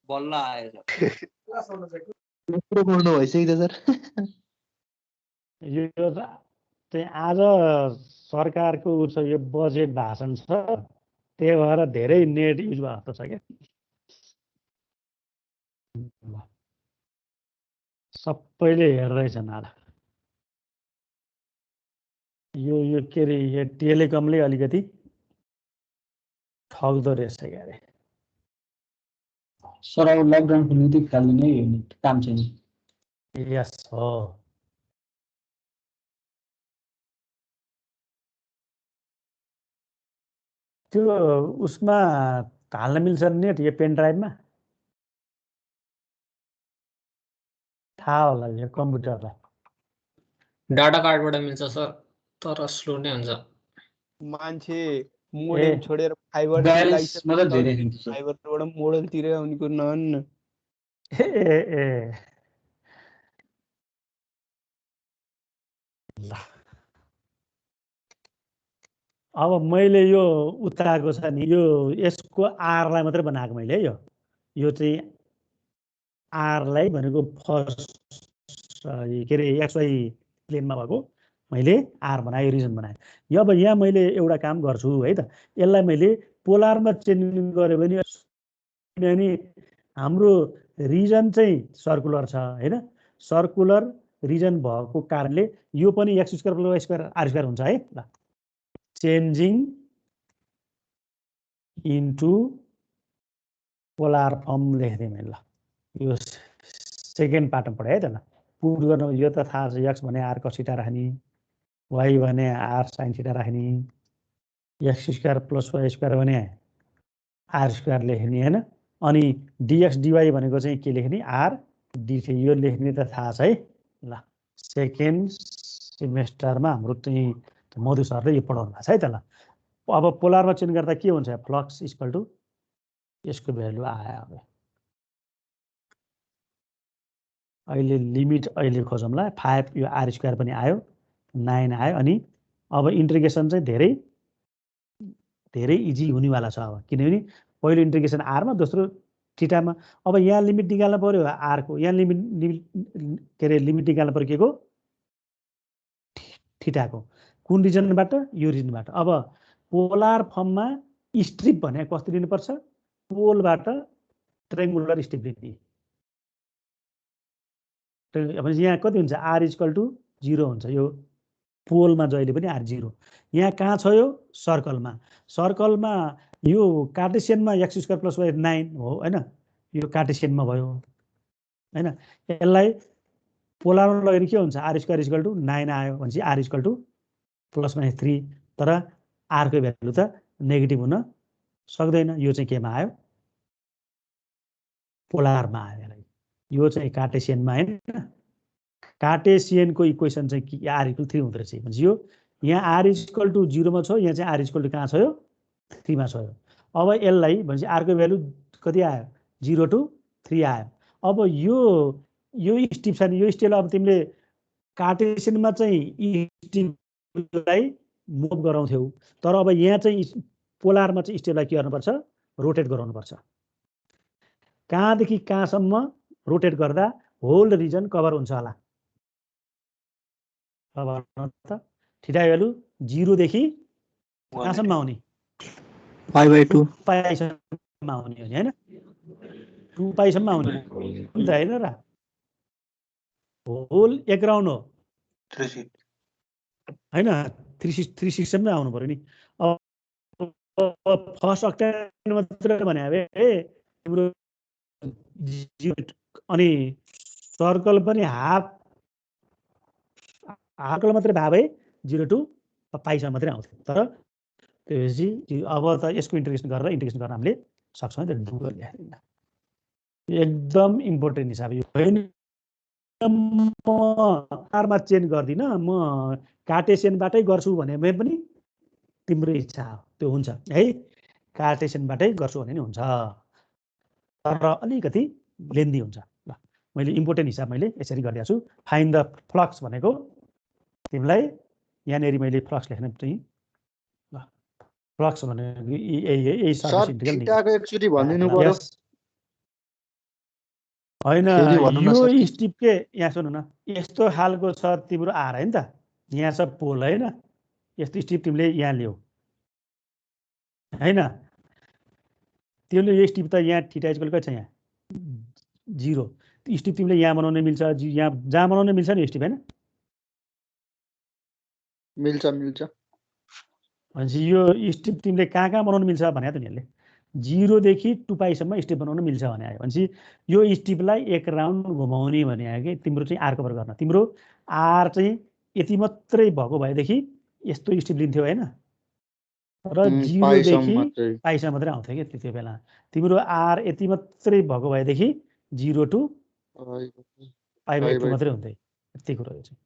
बल्ल आएछ यत्रो पढ्नु भइसक्यो सर यो चाहिँ आज सरकारको छ यो बजेट भाषण छ त्यही भएर धेरै नेट युज भएको छ क्या सबैले हेर्दैछन् आज यो के अरे यो टेलिकमले अलिकति ठग्दो रहेछ क्या अरे सर अब लकडाउन खोल्नु त खाली नै हो काम चाहिँ यस हो त्यो उसमा हाल्न मिल्छ नेट यो पेन ड्राइभमा थाहा होला यो कम्प्युटरलाई डाटा कार्डबाट मिल्छ सर तर स्लो नै हुन्छ मान्छे मोडेल छोडेर फाइबर ब्यालेन्स मतलब धेरै हुन्छ सर फाइबरबाट मोडलतिर आउनेको नन् ए ल अब मैले यो उताको छ नि यो यसको आरलाई मात्रै बनाएको मैले है यो चाहिँ आरलाई भनेको फर्स्ट के अरे एक्सवाई प्लेनमा भएको मैले आर बनाएँ रिजन बनाएँ अब यहाँ मैले एउटा काम गर्छु है त यसलाई मैले पोलारमा चेन्ज गरेँ भने हाम्रो रिजन चाहिँ सर्कुलर छ हैन सर्कुलर रिजन भएको कारणले यो पनि x square plus y square R square हुन्छ है ल चेन्जिङ इन्टु पोलार फर्म लेख्दै मैले ल यो सेकेन्ड पार्टमा पढाएँ है त ल पुट गर्नु यो त थाहा छ एक्स भने आर कस थीटा राख्ने वाइ भने आर साइन थीटा राख्ने x square plus y square भने आर स्क्वायर लेख्ने हैन अनि डिएक्स डिवाई भनेको चाहिँ के लेख्ने आर डी यो लेख्ने त थाहा छ है ल सेकेन्ड सेमेस्टरमा हाम्रो चाहिँ मधु सरले यो पढाउनु भएको छ है त ल अब पोलारमा चेन्ज गर्दा के हुन्छ फ्लक्स इक्वल टु यसको भ्यालु आयो अब अहिले लिमिट अहिले खोजौँला 5 यो आर स्क्वायर पनि आयो 9 आयो अनि अब इन्टिग्रेसन चाहिँ धेरै इजी हुनेवाला छ अब किनभने पहिलो इन्टिग्रेसन आरमा दोस्रो थीटामा अब यहाँ लिमिट निकाल्न पर्यो आरको यहाँ लिमिट के अरे लिमिट निकाल्न पर्यो के को थीटाको कुन रिजनबाट यो रिजनबाट अब पोलार फर्ममा स्ट्रिप भने कस्तो दिनुपर्छ पोलबाट ट्रायंगुलर स्ट्रिप दिने अब यहाँ कति हुन्छ आर इक्वल टु 0 हुन्छ यो पोलमा जहिले पनि आर 0 यहाँ कहाँ छ यो सर्कलमा यो कार्टेसियनमा एक्स स्क्वायर प्लस वाइ 9 हो हैन यो कार्टेसियनमा भयो हैन यसलाई पोलारमा लगेर के हुन्छ आर स्क्वायर इक्वल टु 9 आयो भनेपछि R equal to plus minus 3 तर आर को भ्यालु त नेगेटिभ हुन सक्दैन यो चाहिँ केमा आयो पोलारमा आयो यो चाहिँ कार्टेसियनमा हैन कार्टेसियनको इक्वेसन चाहिँ आर इक्वल 3 हुँदो रहेछ भनेपछि यो यहाँ आर इक्वल टु 0 मा छ यहाँ चाहिँ आर इक्वल टु कहाँ छ यो 3 मा छ। अब यसलाई भनेपछि r को भ्यालु कति आयो 0 to 3 आयो। अब यो स्टेप छ नि यो स्टेपलाई अब तिमीले कार्टेसियनमा चाहिँ यी स्टेपलाई मुभ गराउँथ्यौ तर अब यहाँ चाहिँ पोलारमा चाहिँ स्टेपलाई के गर्नुपर्छ रोटेट गराउनुपर्छ। कहाँदेखि कहाँसम्म रोटेट गर्दा होल रिजन कभर हुन्छ होला अब थीटा भ्यालु 0 देखि कहाँसम्म आउने पाई/2 पाइसम्म आउने हो नि हैन 2 पाइसम्म आउने नि त हैन र होल एक राउन्ड हो 3 हैन 360 सम्म आउनु पर्यो नि। अब फर्स्ट अक्टेन मात्र भने तिम्रो अनि सर्कल पनि हाफ सर्कल मात्रै भए भए 0 to पाइसम्म मात्रै आउँथ्यो तर त्यसपछि अब त यसको इन्टिग्रेसन गर्न हामीले सक्छौँ त्यो डु गरिहाल्दैन। एकदम इम्पोर्टेन्ट हिसाब यो होइन म आरमा चेन्ज गर्दिन म कार्टेसियनबाटै गर्छु भने पनि तिम्रो इच्छा हो त्यो हुन्छ है कार्टेसियनबाटै गर्छु भने नि हुन्छ तर अलिकति लेन्दी हुन्छ। ल मैले इम्पोर्टेन्ट हिसाब मैले यसरी गरिदिएको छु। फाइन्ड द फ्लक्स भनेको तिमीलाई यहाँनेरि मैले फ्लक्स लेख्न चाहिँ ल फ्लक्स भनेको यही सर्फेस इन्टिग्रल थीटाको एकचोटी भनिदिनु पर्यो हैन फेरि भन्नु न सर। यो स्टिप के यहाँ सुन्नु न यस्तो खालको छ तिम्रो आर हैन त यहाँ छ पोल हैन यस्तो स्टिप तिमीले यहाँ ल्याऊ हैन तिमीले यो स्टिप त यहाँ थीटा इक्वल कति छ यहाँ 0 स्टिप तिमीले यहाँ बनाउन मिल्छ यहाँ जहाँ बनाउन मिल्छ नि स्टिप हैन मिल्छ भनेपछि यो स्टिप तिमीले कहाँ बनाउन मिल्छ भने त नि 0 देखि 2 पाइसम्म स्टेप बनाउन मिल्छ भने आयो भनेपछि यो स्टेपलाई एक राउन्ड घुमाउने भने आयो कि तिम्रो चाहिँ आर कभर गर्न तिम्रो आर चाहिँ यति मात्रै भएको भएदेखि यस्तो स्टेप लिन्थ्यो हैन र 0 देखि पाइसम्म मात्रै आउँथ्यो कि त्यति बेला तिम्रो आर यति मात्रै भएको भएदेखि 0 to पाइ/2 मात्रै हुन्थ्यो यति कुरा चाहिँ।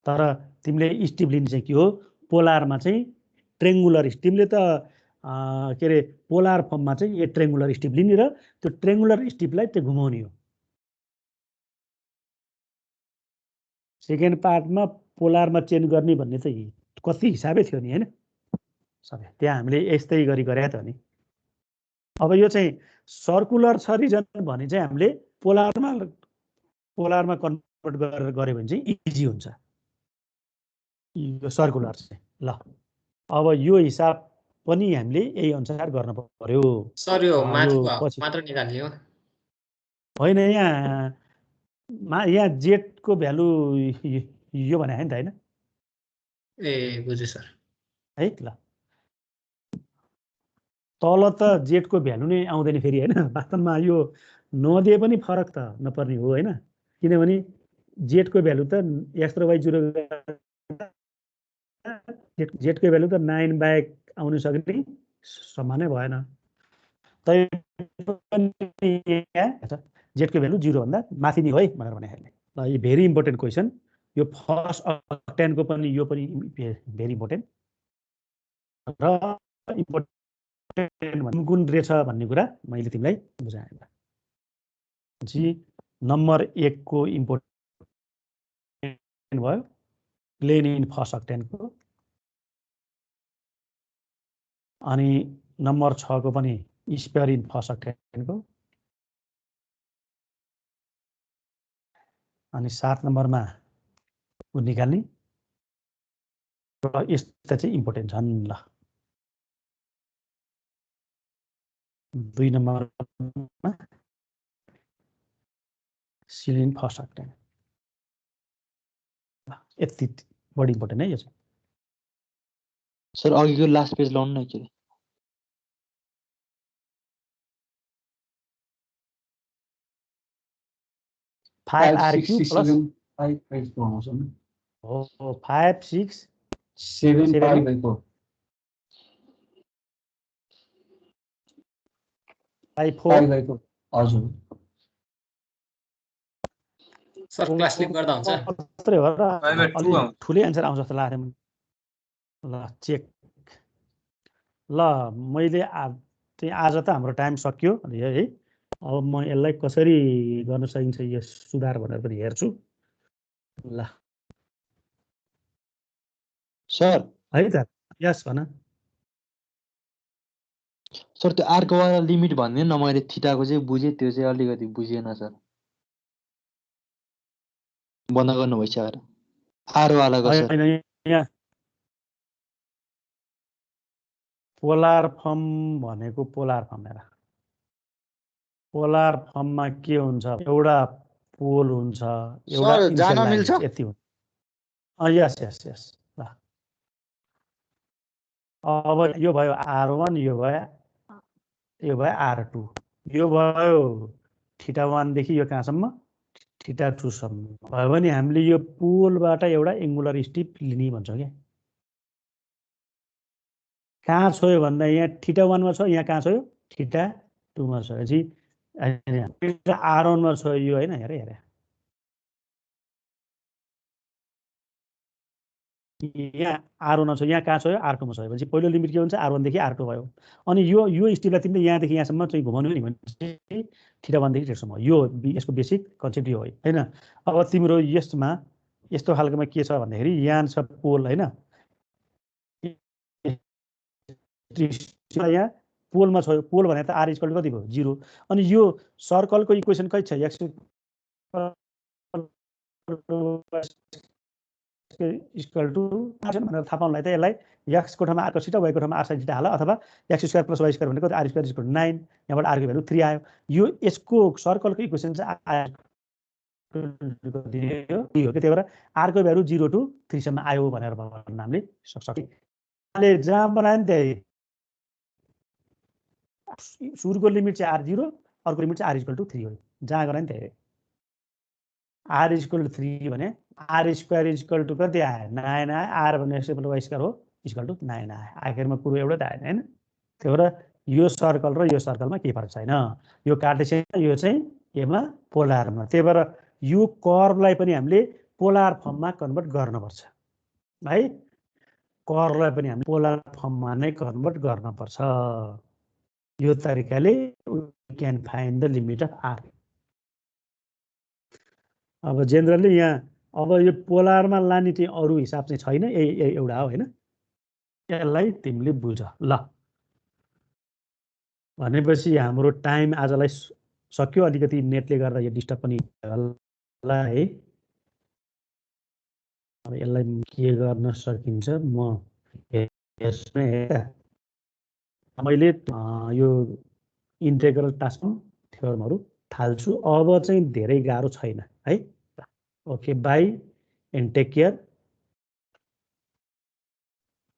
तर तिमीले स्टेप लिने चाहिँ के हो पोलारमा चाहिँ ट्रेङ्गुलर तिमीले त के अरे पोलार फर्ममा चाहिँ यो ट्रेङ्गुलर स्टिप लिने र त्यो ट्रेङ्गुलर स्टिपलाई त्यो घुमाउने हो। सेकेन्ड पार्टमा पोलारमा चेन्ज गर्ने भन्ने चाहिँ कति हिसाबै थियो नि हैन सबै त्यहाँ हामीले यस्तै गरी गरेका त नि। अब यो चाहिँ सर्कुलर छ रिजन भने चाहिँ हामीले पोलारमा कन्भर्ट गरेर गऱ्यो भने चाहिँ इजी हुन्छ यो सर्कुलर चाहिँ। ल अब यो हिसाब पनि हामीले यही अनुसार गर्न पर्यो सर यो मात्र निकाल्ने हो होइन यहाँ जेटको भ्यालु यो भने हैन त हैन ए बुझे सर है ल तल त जेटको भ्यालु नै आउँदैन फेरि हैन वास्तवमा यो नदिए पनि फरक त नपर्ने हो हैन किनभने जेटको भ्यालु त x र y 0 जेटको भ्यालु त 9 बाहेक आउन सक्ने समानै भएन जेटको भ्यालु 0 भन्दा माथि नै हो है भनेर भने ल यो भेरी इम्पोर्टेन्ट क्वेसन यो फर्स्ट अक्टेनको पनि यो पनि भेरी इम्पोर्टेन्ट र इम्पोर्टेन्ट कुन रे छ भन्ने कुरा मैले तिमीलाई बुझाएँ जी। नम्बर 1 को इम्पोर्टेन्ट भयो प्लेन इन फर्स्ट अक्टेनको अनि नम्बर 6 को पनि स्पेयर इन फर्स्ट अक्टेनको अनि 7 नम्बरमा निकाल्ने र यस्ता चाहिँ इम्पोर्टेन्ट छन्। ल 2 नम्बरमा सिलिन फर्स्ट अक्टेन यति बढी इम्पोर्टेन्ट है यो चाहिँ। सर अघिको लास्ट पेज लाउनु न के 5RQ प्लस 5/4 आउँछ नि हो 5 6 7 5/4 5/4 हजुर सर क्लास लिङ्क गर्दा हुन्छ मात्रै हो र अलि ठुलै आन्सर आउँछ जस्तो लाग्यो। ल चेक ल मैले चाहिँ आज त हाम्रो टाइम सकियो है। अब म यसलाई कसरी गर्न सकिन्छ यो सुधार भनेर पनि हेर्छु। ल सर है त यस भन। सर त्यो आर्कोवाला लिमिट भनिदिनु न, मैले थिटाको चाहिँ बुझेँ, त्यो चाहिँ अलिकति बुझिएन सर। बन्द गर्नु भइसक्यो आरवालाको सर। होइन यहाँ पोलार फर्म भनेको पोलार फर्म हेर, पोलार फर्ममा के हुन्छ, एउटा पोल हुन्छ, एउटा सर, इनिसियल जान लाइन मिल्छ? हुन्छ, यति हुन्छ। यस यस यस। ल अब यो भयो R1, यो भयो R2, यो भयो θ1 देखि यो कहाँसम्म θ2 सम्म भयो भने हामीले यो पोलबाट एउटा एङ्गुलर स्टिप लिने भन्छौँ क्या। कहाँ छोयो भन्दा यहाँ θ1 मा छ, यहाँ कहाँ छोयो θ2 मा छोएपछि R1 मा छोयो यो होइन। हेरे यहाँ R1 मा छ, यहाँ कहाँ छोयो R2 मा छोयो। पहिलो लिमिट के हुन्छ, R1 देखि R2 भयो। अनि यो स्टिपलाई तिमीले यहाँदेखि यहाँसम्म चाहिँ घुमाउनु नि भने θ1 देखि θ2 यो यसको बेसिक कन्सेप्ट यो हो हैन। अब तिम्रो यसमा यस्तो खालकोमा के छ भन्दाखेरि यहाँ छ पोल हैन, यहाँ पोलमा छोयो। पोल भने त R इक्वल टु कति भयो 0। अनि यो सर्कलको इक्वेसन कति छ, x इक्वल टु भनेर थाहा पाउनलाई त यसलाई x को ठाउँमा r cos θ, y को ठाउँमा r sin θ हाल, अथवा x² + y² भनेको r² = 9, यहाँबाट r को भ्यालु 3 आयो। यो यसको सर्कलको इक्वेसन चाहिँ r हो कि, त्यही भएर r को भ्यालु 0 to 3 सम्म आयो भनेर भन्न हामीले सक्छौँ। जहाँ बनायो नि त्यही सुरुको लिमिट चाहिँ r0, अर्को लिमिट चाहिँ r इक्वल टु 3 हो। जहाँ गरे नि त्यही r इक्वल टु 3 भने r² इक्वल टु कति आयो 9 आयो। r भने x + y² हो इक्वल टु 9 आयो। आखिरमा कुरो एउटै त आएन हैन। त्यही भएर यो सर्कल र यो सर्कलमा केही फरक छैन। यो कार्टेसियन, यो चाहिँ एमा पोलारमा। त्यही भएर यो कर्वलाई पनि हामीले पोलार फर्ममा कन्भर्ट गर्नुपर्छ है। कर्वलाई पनि हामीले पोलार फर्ममा नै कन्भर्ट गर्नुपर्छ। यो तरिकाले we can find the limit of r। अब जेनरली यहाँ अब यो पोलारमा लाने चाहिँ अरू हिसाब चाहिँ छैन, यही एउटा हो हैन। यसलाई तिमीले बुझ ल। भनेपछि हाम्रो टाइम आजलाई सक्यो। अलिकति नेटले गर्दा यो डिस्टर्ब पनि होला है। अब यसलाई के गर्न सकिन्छ, म यसमा मैले यो इन्टेग्रल ट्रान्सफर्म थ्योरमहरु थाल्छु। अब चाहिँ धेरै गाह्रो छैन है। Okay, bye and take care.